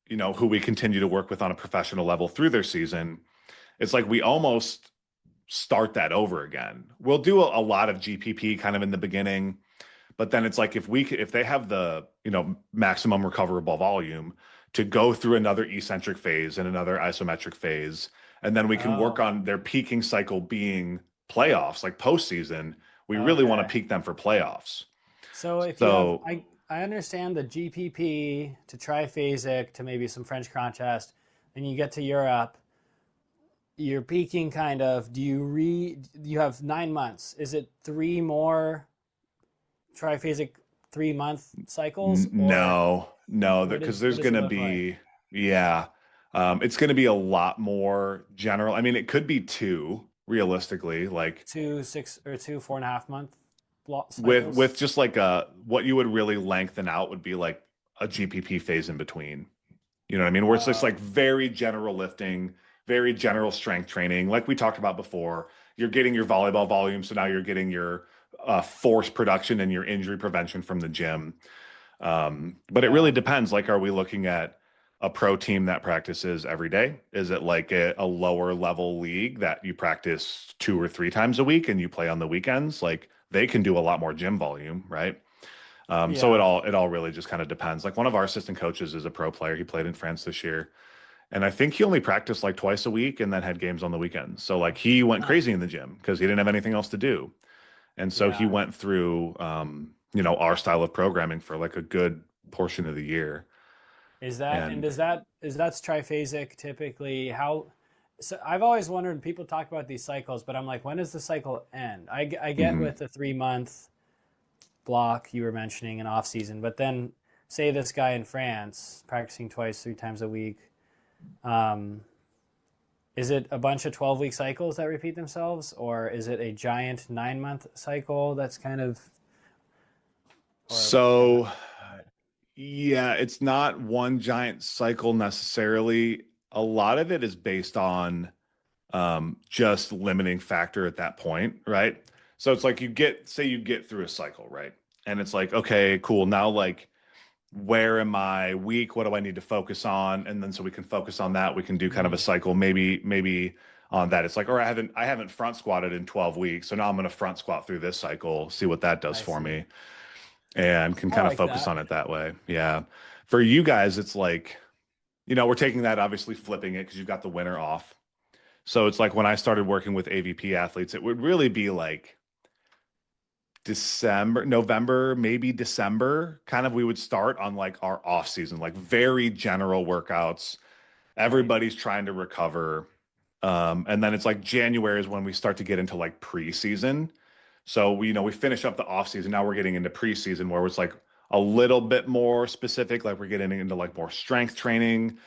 S1: we continue to work with on a professional level through their season, it's like we almost start that over again. We'll do a lot of GPP kind of in the beginning, but then it's like if they have the maximum recoverable volume to go through another eccentric phase and another isometric phase, and then we can work
S2: Oh,
S1: on their peaking cycle being playoffs, like postseason. We really want to
S2: okay.
S1: peak them for playoffs.
S2: So if you have,
S1: So
S2: I understand the GPP to triphasic to maybe some French contrast, then you get to Europe, you're peaking kind of. You have 9 months. Is it three more triphasic 3-month cycles, or
S1: No, because
S2: what
S1: there's
S2: does
S1: going
S2: it
S1: to
S2: look like?
S1: be, yeah, it's going to be a lot more general. I mean, it could be two realistically, like
S2: 2 6 or 2 4.5 month block cycles?
S1: with just like what you would really lengthen out would be like a GPP phase in between. You know what I mean? Where it's just like
S2: Oh,
S1: very general lifting, very general strength training. Like we talked about before, you're getting your volleyball volume. So now you're getting your force production and your injury prevention from the gym. But it really
S2: yeah.
S1: depends. Like, are we looking at a pro team that practices every day? Is it like a lower level league that you practice 2 or 3 times a week and you play on the weekends? Like, they can do a lot more gym volume, right? So
S2: Yeah.
S1: it all really just kind of depends. Like one of our assistant coaches is a pro player. He played in France this year, and I think he only practiced like twice a week and then had games on the weekends. So like he went
S2: Huh.
S1: crazy in the gym because he didn't have anything else to do, and so he
S2: Yeah.
S1: went through our style of programming for like a good portion of the year.
S2: Is that and
S1: And
S2: does that is that's triphasic typically? How so I've always wondered, people talk about these cycles, but I'm like, when does the cycle end? I get
S1: mhm.
S2: with the 3-month block you were mentioning in off season, but then say this guy in France practicing twice, 3 times a week. Um, is it a bunch of 12-week cycles that repeat themselves, or is it a giant 9-month cycle that's kind of, or
S1: So yeah, it's not one giant cycle necessarily. A lot of it is based on just limiting factor at that point, right? So it's like say you get through a cycle, right? And it's like, okay, cool. Now, like, where am I weak? What do I need to focus on? And then so we can focus on that. We can do kind of a
S2: mm,
S1: cycle, maybe on that. It's like, or I haven't front squatted in 12 weeks. So now I'm going to front squat through this cycle, see what that does
S2: I
S1: for
S2: see.
S1: me, and can
S2: I
S1: kind of
S2: like
S1: focus
S2: that.
S1: on it that way. Yeah. For you guys, it's like, we're taking that, obviously flipping it because you've got the winter off. So it's like when I started working with AVP athletes, it would really be like December, November, maybe December, kind of we would start on like our off season, like very general workouts.
S2: Right.
S1: Everybody's trying to recover. And then it's like January is when we start to get into like preseason. So we finish up the off season. Now we're getting into preseason where it's like a little bit more specific, like we're getting into like more strength training,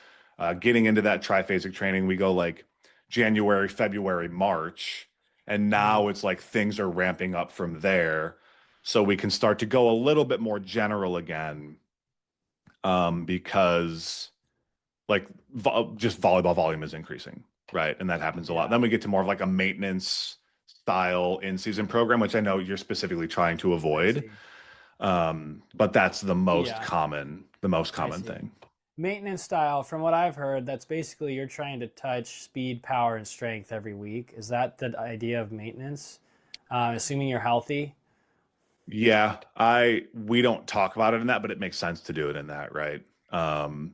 S1: getting into that triphasic training. We go like January, February, March, and
S2: Mm,
S1: now it's like things are ramping up from there. So we can start to go a little bit more general again, because like just volleyball volume is increasing, right? And that happens a lot.
S2: yeah,
S1: Then we get to more of like a maintenance style in-season program, which I know you're specifically trying to
S2: I
S1: avoid.
S2: see.
S1: But that's
S2: Yeah,
S1: the most
S2: I
S1: common
S2: see.
S1: thing.
S2: Maintenance style, from what I've heard, that's basically you're trying to touch speed, power, and strength every week. Is that the idea of maintenance? Assuming you're healthy.
S1: Yeah, we don't talk about it in that, but it makes sense to do it in that, right? Um,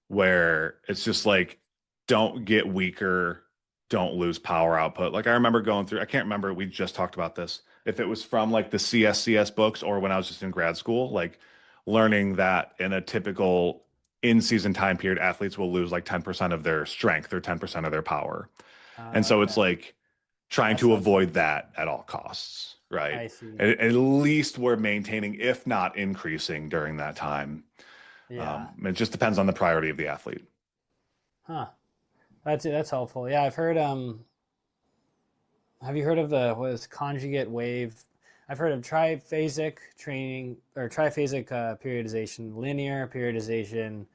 S1: where it's just like don't get weaker, don't lose power output. Like I remember going through, I can't remember, we just talked about this. If it was from like the CSCS books or when I was just in grad school, like learning that in a typical in-season time period, athletes will lose like 10% of their strength or 10% of their power. And so it's
S2: Okay,
S1: like trying
S2: that's
S1: to
S2: helpful.
S1: avoid that at all costs, right?
S2: I see.
S1: At least we're maintaining, if not increasing during that time.
S2: Yeah.
S1: It just depends on the priority of the athlete.
S2: Huh. That's helpful. Yeah, I've heard. Have you heard of the what is conjugate wave? I've heard of triphasic training or triphasic periodization, linear periodization,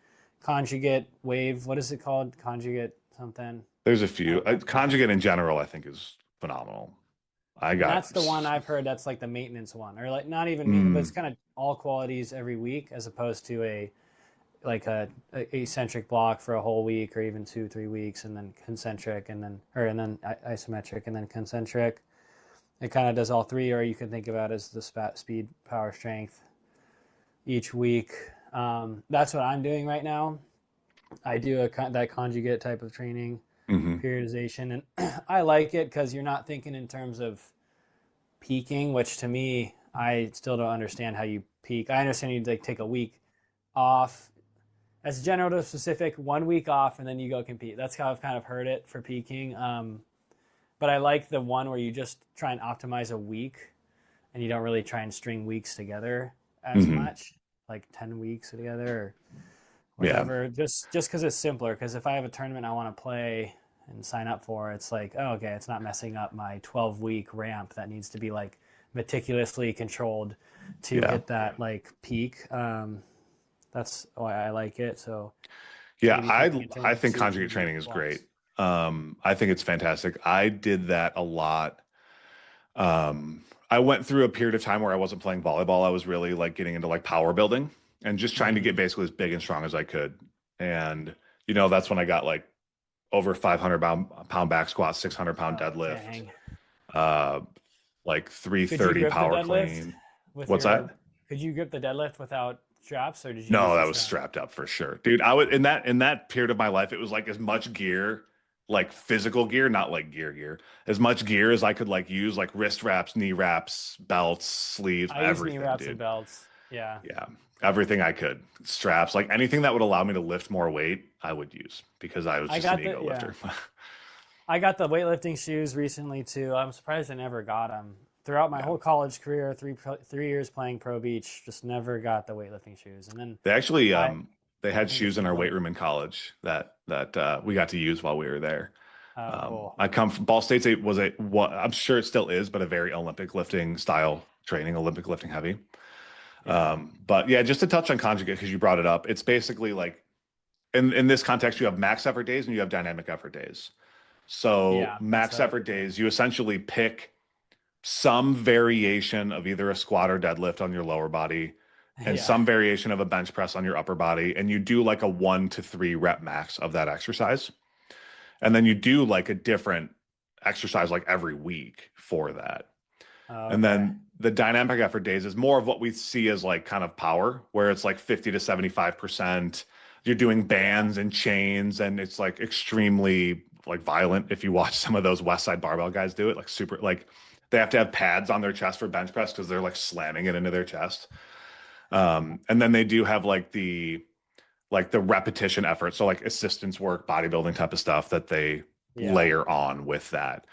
S2: conjugate wave. What is it called? Conjugate something.
S1: There's a
S2: I
S1: few.
S2: don't know.
S1: Conjugate in general, I think, is phenomenal. I
S2: And
S1: got.
S2: that's the one I've heard that's like the maintenance one, or like not even maintenance, but it's
S1: Mm,
S2: kind of all qualities every week as opposed to a like a eccentric block for a whole week or even 2 3 weeks and then concentric and then isometric and then concentric. It kind of does all three, or you can think about it as the speed, power, strength each week. That's what I'm doing right now. I do that conjugate type of training,
S1: hmm
S2: periodization, and I like it because you're not thinking in terms of peaking, which to me, I still don't understand how you peak. I understand you like take a week off. As general to specific, 1 week off, and then you go compete. That's how I've kind of heard it for peaking. But I like the one where you just try and optimize a week and you don't really try and string weeks together. as
S1: Hmm.
S2: much, like 10 weeks together or
S1: Yeah.
S2: whatever, just because it's simpler. Because if I have a tournament I want to play and sign up for, it's like, oh, okay, it's not messing up my 12-week ramp that needs to be like meticulously controlled to
S1: Yeah.
S2: hit that like peak. That's why I like it. So
S1: Yeah.
S2: maybe
S1: I
S2: taking it to
S1: I
S2: like
S1: think
S2: two,
S1: conjugate
S2: 3 week
S1: training is great.
S2: blocks.
S1: I think it's fantastic. I did that a lot. I went through a period of time where I wasn't playing volleyball. I was really like getting into like power building and just trying to get
S2: Hmm.
S1: basically as big and strong as I could. And that's when I got like over 500 pound back squat, 600-pound
S2: Oh,
S1: deadlift,
S2: dang.
S1: uh, like
S2: Could you
S1: 330
S2: grip the
S1: power
S2: deadlift
S1: clean.
S2: with
S1: What's
S2: your,
S1: that?
S2: could you grip the deadlift without straps or did you
S1: No,
S2: use the
S1: that was
S2: strap?
S1: strapped up for sure. Dude, I would in that period of my life, it was like as much gear, like physical gear, not like gear, as much gear as I could like use, like wrist wraps, knee wraps, belts, sleeves,
S2: I use knee
S1: everything,
S2: wraps and
S1: dude.
S2: belts. Yeah.
S1: Yeah. Everything I could. Straps, like anything that would allow me to lift more weight, I would use because I was
S2: I
S1: just an
S2: got the,
S1: ego
S2: yeah.
S1: lifter.
S2: I got the weightlifting shoes recently too. I'm surprised I never got them. Throughout my
S1: Yeah.
S2: whole college career, 3 years playing pro beach, just never got the weightlifting shoes. And then
S1: They actually
S2: I,
S1: they
S2: I
S1: had
S2: think a
S1: shoes in
S2: few
S1: our weight
S2: buddy.
S1: room in college that we got to use while we were there.
S2: Oh, cool.
S1: I come from Ball State's was a what I'm sure it still is, but a very Olympic lifting style training, Olympic lifting heavy.
S2: Yeah.
S1: But yeah, just to touch on conjugate because you brought it up, it's basically like in this context, you have max effort days and you have dynamic effort days. So
S2: Yeah. That's
S1: max
S2: what,
S1: effort days, you essentially pick some variation of either a squat or deadlift on your lower body and
S2: yeah.
S1: some variation of a bench press on your upper body, and you do like a 1 to 3 rep max of that exercise. And then you do like a different exercise like every week for that.
S2: Oh,
S1: And
S2: okay.
S1: then the dynamic effort days is more of what we see as like kind of power, where it's like 50 to 75%. You're doing
S2: Yeah.
S1: bands and chains, and it's like extremely like violent. If you watch some of those West Side Barbell guys do it, like super, like they have to have pads on their chest for bench press because they're like slamming it into their chest. And then they do have like the repetition effort. So like assistance work, bodybuilding type of stuff that they
S2: Yeah.
S1: layer on with that.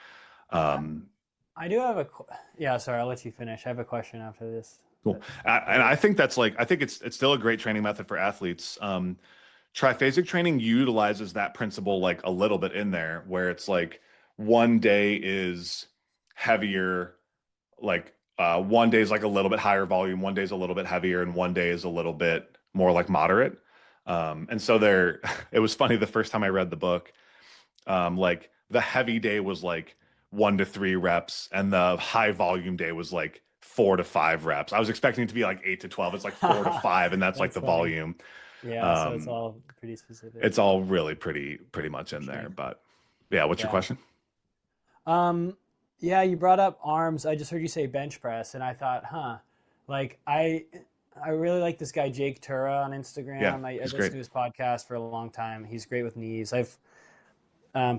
S2: I,
S1: Um,
S2: I do have yeah, sorry, I'll let you finish. I have a question after this.
S1: Cool.
S2: But
S1: And I think that's like I think it's still a great training method for athletes. Triphasic training utilizes that principle like a little bit in there, where it's like one day is heavier, like one day is like a little bit higher volume, one day is a little bit heavier, and one day is a little bit more like moderate. And so there, it was funny the first time I read the book. Like the heavy day was like 1 to 3 reps, and the high volume day was like 4 to 5 reps. I was expecting it to be like 8 to 12. It's like 4 to 5, and that's like
S2: that's
S1: the
S2: funny.
S1: volume.
S2: Yeah, so it's
S1: Um,
S2: all pretty specific.
S1: it's all really pretty much
S2: For
S1: in there.
S2: strength.
S1: But yeah, what's your
S2: Yeah.
S1: question?
S2: Um, yeah, you brought up arms. I just heard you say bench press, and I thought, like I really like this guy Jake Tura on
S1: Yeah,
S2: Instagram. I
S1: he's
S2: listened
S1: great.
S2: to his podcast for a long time. He's great with knees. I've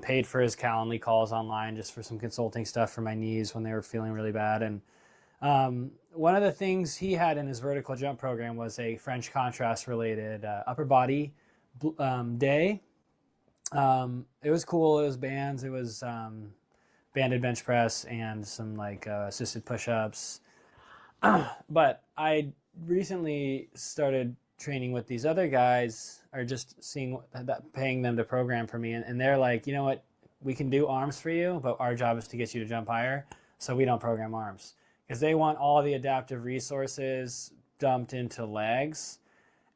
S2: paid for his Calendly calls online just for some consulting stuff for my knees when they were feeling really bad. And one of the things he had in his vertical jump program was a French contrast related upper body day. It was cool. It was bands. It was banded bench press and some like assisted push-ups. But I recently started training with these other guys, or just seeing that, paying them to program for me, and they're like, you know what, we can do arms for you, but our job is to get you to jump higher, so we don't program arms because they want all the adaptive resources dumped into legs.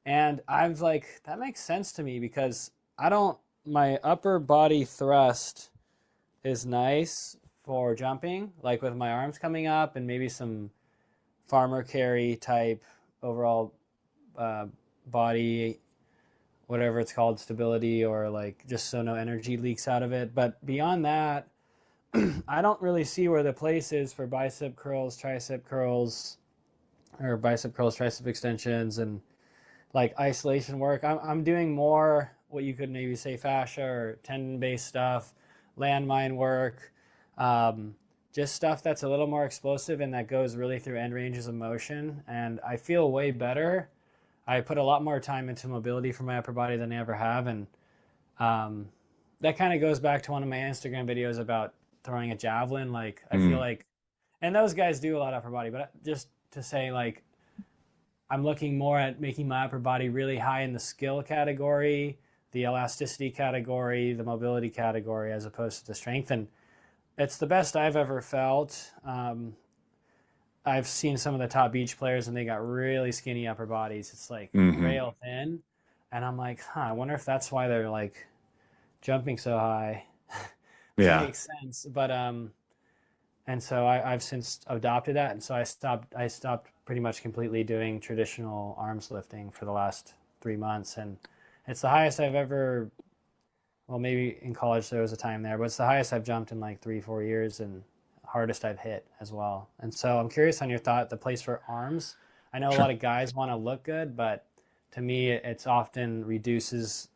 S2: And I was like, that makes sense to me because I don't, my upper body thrust is nice for jumping, like with my arms coming up and maybe some farmer carry type overall uh, body, whatever it's called, stability, or like just so no energy leaks out of it. But beyond that, I don't really see where the place is for bicep curls, tricep curls, or bicep curls, tricep extensions, and like isolation work. I'm doing more what you could maybe say fascia or tendon based stuff, landmine work, um, just stuff that's a little more explosive and that goes really through end ranges of motion. And I feel way better. I put a lot more time into mobility for my upper body than I ever have. And um, that kind of goes back to one of my Instagram videos about throwing a javelin. Like, I feel
S1: Mm,
S2: like, and those guys do a lot of upper body, but just to say, like, I'm looking more at making my upper body really high in the skill category, the elasticity category, the mobility category, as opposed to the strength. And it's the best I've ever felt. I've seen some of the top beach players and they got really skinny upper bodies. It's like
S1: Hmm.
S2: rail thin. And I'm like, I wonder if that's why they're like jumping so high, which
S1: Yeah.
S2: makes sense. But and so I've since adopted that, and so I stopped pretty much completely doing traditional arms lifting for the last 3 months, and it's the highest I've ever. Well, maybe in college there was a time there, but it's the highest I've jumped in like 3-4 years, and hardest I've hit as well. And so I'm curious on your thought, the place for arms. I know a lot
S1: Sure.
S2: of guys want to look good, but to me, it's often reduces,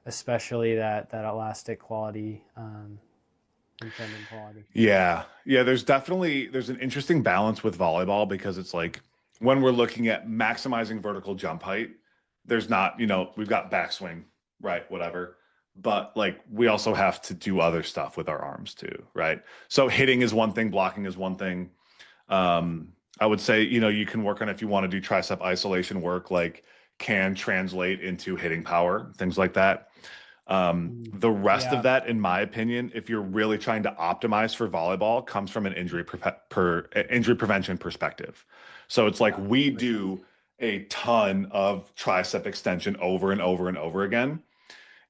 S2: especially that elastic quality, and tendon quality.
S1: Yeah. Yeah, there's an interesting balance with volleyball because it's like when we're looking at maximizing vertical jump height, there's not, we've got backswing, right, whatever. But like we also have to do other stuff with our arms too, right? So hitting is one thing, blocking is one thing. I would say, you can work on if you want to do tricep isolation work, like can translate into hitting power, things like that. The rest of
S2: Yeah.
S1: that, in my opinion, if you're really trying to optimize for volleyball, comes from an injury prevention perspective. So it's like
S2: Yeah,
S1: we
S2: for sure.
S1: do a ton of tricep extension over and over and over again.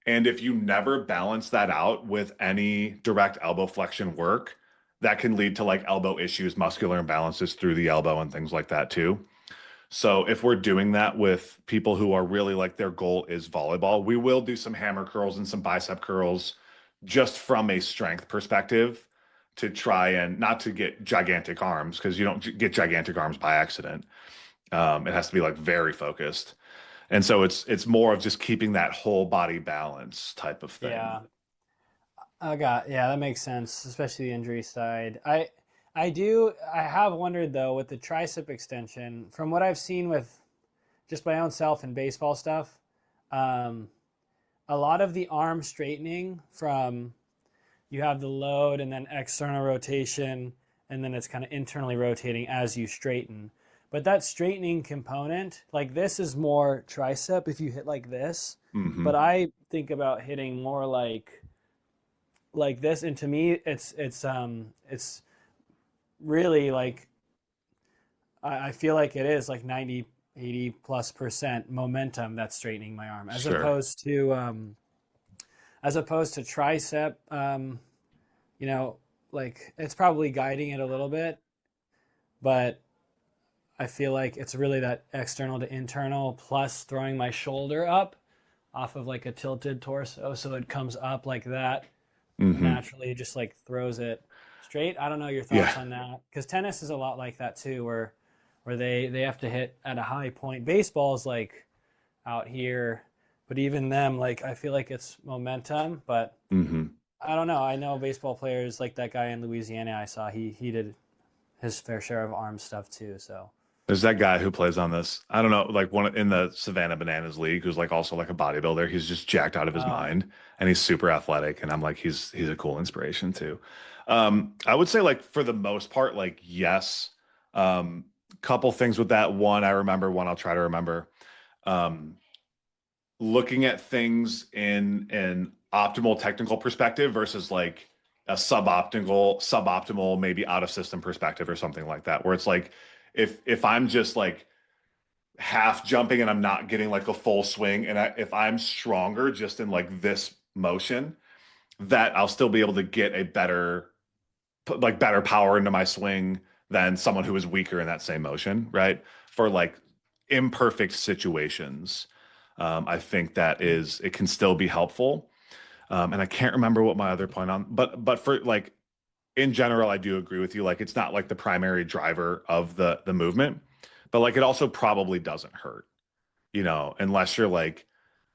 S1: And if you never balance that out with any direct elbow flexion work, that can lead to like elbow issues, muscular imbalances through the elbow, and things like that too. So if we're doing that with people who are really like their goal is volleyball, we will do some hammer curls and some bicep curls just from a strength perspective to try and not to get gigantic arms because you don't get gigantic arms by accident. It has to be like very focused. And so it's more of just keeping that whole body balance type of thing.
S2: Yeah. Yeah, that makes sense, especially the injury side. I have wondered though with the tricep extension, from what I've seen with just my own self and baseball stuff, um, a lot of the arm straightening from you have the load and then external rotation, and then it's kind of internally rotating as you straighten. But that straightening component, like this is more tricep if you hit like this, but
S1: Hmm.
S2: I think about hitting more like this, and to me it's really like I feel like it is like 90, 80+% momentum that's straightening my arm
S1: Sure.
S2: as opposed to tricep. You know, like it's probably guiding it a little bit, but I feel like it's really that external to internal plus throwing my shoulder up off of like a tilted torso so it comes up like that
S1: Hmm.
S2: naturally, just like throws it straight. I don't know your
S1: Yeah.
S2: thoughts on that because tennis is a lot like that too, where they have to hit at a high point. Baseball is like out here, but even them, like I feel like it's momentum. But
S1: Hmm.
S2: I don't know. I know baseball players like that guy in Louisiana. I saw he did his fair share of arm stuff too. So
S1: There's that guy who plays on this. I don't know, like one in the Savannah Bananas League, who's like also like a bodybuilder. He's just jacked out of his
S2: oh
S1: mind, and he's super athletic. And I'm like, he's a cool inspiration too. I would say like for the most part, like yes. Um, Couple things with that. One, I remember. One, I'll try to remember. Um, Looking at things in an optimal technical perspective versus like a suboptimal, maybe out of system perspective or something like that, where it's like if I'm just like half jumping and I'm not getting like a full swing, and if I'm stronger just in like this motion, that I'll still be able to get a better power into my swing than someone who is weaker in that same motion, right? For like imperfect situations, I think it can still be helpful. And I can't remember what my other point on, but for like in general, I do agree with you. Like it's not like the primary driver of the movement, but like it also probably doesn't hurt, unless you're like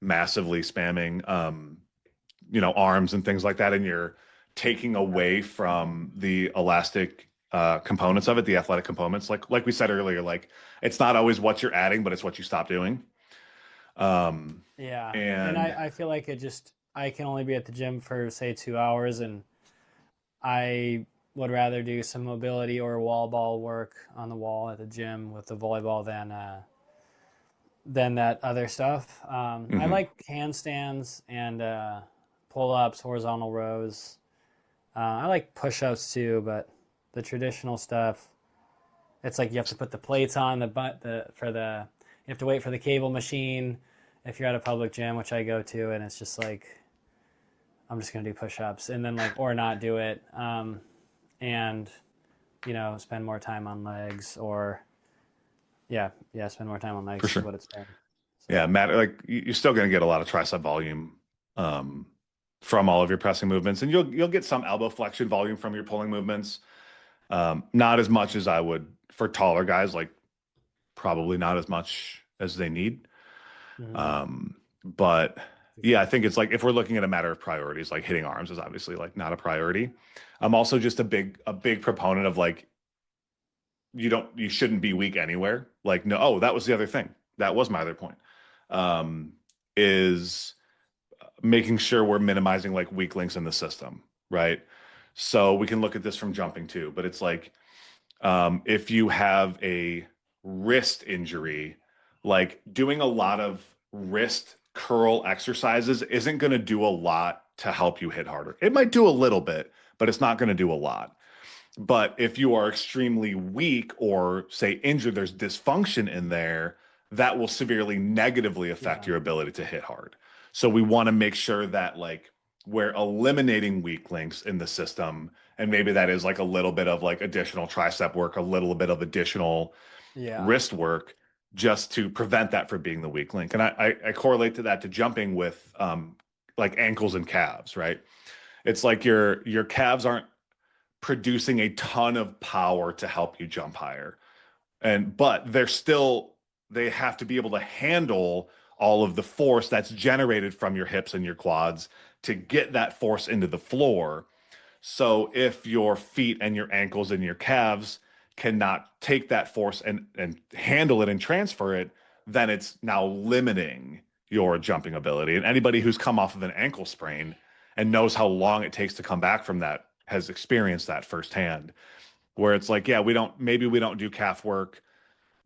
S1: massively spamming arms and things like that, and you're taking away from the elastic components of it, the athletic components. Like we said earlier, like it's not always what you're adding, but it's what you stop doing. Um,
S2: yeah, and
S1: and
S2: I feel like I can only be at the gym for say 2 hours, and I would rather do some mobility or wall ball work on the wall at the gym with the volleyball than that other stuff. I like handstands and pull-ups, horizontal rows. I like push-ups too, but the traditional stuff, it's like you have to put the plates on you have to wait for the cable machine if you're at a public gym, which I go to, and it's just like, I'm just gonna do push-ups and then or not do it, and spend more time on legs or spend more time on legs.
S1: For sure.
S2: Is what it's been.
S1: So. Yeah, Matt, like you're still going to get a lot of tricep volume from all of your pressing movements, and you'll get some elbow flexion volume from your pulling movements. Not as much as I would for taller guys, like probably not as much as they need. But yeah, I think it's like if we're looking at a matter of priorities, like hitting arms is obviously like not a priority. I'm also just a big proponent of like you shouldn't be weak anywhere. Like no, oh, that was the other thing. That was my other point. Is making sure we're minimizing like weak links in the system, right? So we can look at this from jumping too, but it's like if you have a wrist injury, like doing a lot of wrist curl exercises isn't going to do a lot to help you hit harder. It might do a little bit, but it's not going to do a lot. But if you are extremely weak or say injured, there's dysfunction in there, that will severely negatively affect your ability to hit hard. So we want to make sure that like we're eliminating weak links in the system. And maybe that is like a little bit of like additional tricep work, a little bit of additional wrist work just to prevent that from being the weak link. And I correlate to that to jumping with like ankles and calves, right? It's like your calves aren't producing a ton of power to help you jump higher. But they have to be able to handle all of the force that's generated from your hips and your quads to get that force into the floor. So if your feet and your ankles and your calves cannot take that force and handle it and transfer it, then it's now limiting your jumping ability. And anybody who's come off of an ankle sprain and knows how long it takes to come back from that has experienced that firsthand, where it's like, yeah, we don't do calf work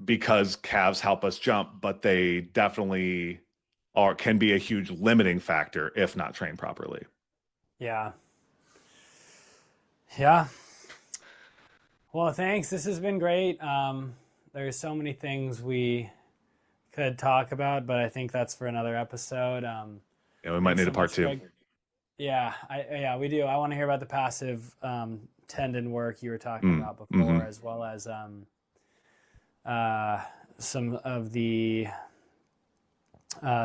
S1: because calves help us jump, but they definitely can be a huge limiting factor if not trained properly.
S2: Yeah. Well, thanks. This has been great. There's so many things we could talk about, but I think that's for another episode.
S1: Yeah, we might need a part two.
S2: Yeah, we do. I want to hear about the passive tendon work you were talking about before, as well as some of the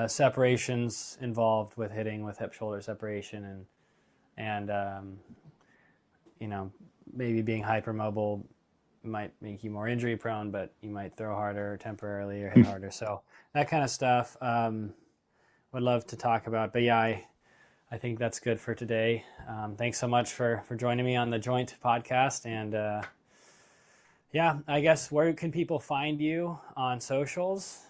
S2: separations involved with hitting with hip shoulder separation and maybe being hypermobile might make you more injury prone, but you might throw harder temporarily or hit harder. So that kind of stuff would love to talk about. But yeah, I think that's good for today. Thanks so much for joining me on the Joint podcast. And I guess where can people find you on socials?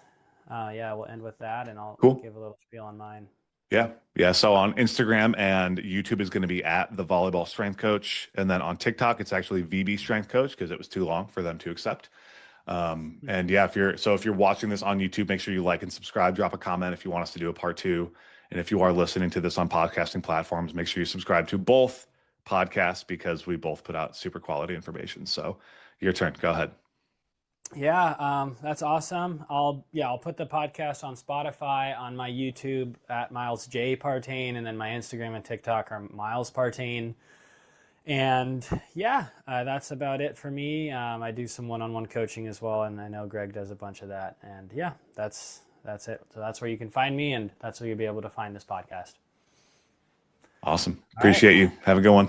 S2: We'll end with that, and I'll give a little spiel on mine.
S1: Yeah. So on Instagram and YouTube is going to be at the Volleyball Strength Coach, and then on TikTok it's actually VB Strength Coach because it was too long for them to accept. If you're watching this on YouTube, make sure you like and subscribe. Drop a comment if you want us to do a part two, and if you are listening to this on podcasting platforms, make sure you subscribe to both podcasts because we both put out super quality information. So your turn. Go ahead.
S2: Yeah, that's awesome. I'll put the podcast on Spotify, on my YouTube at Miles J Partain, and then my Instagram and TikTok are Miles Partain. And that's about it for me. I do some one-on-one coaching as well, and I know Greg does a bunch of that. And that's it. So that's where you can find me, and that's where you'll be able to find this podcast.
S1: Awesome. Appreciate you. Have a good one.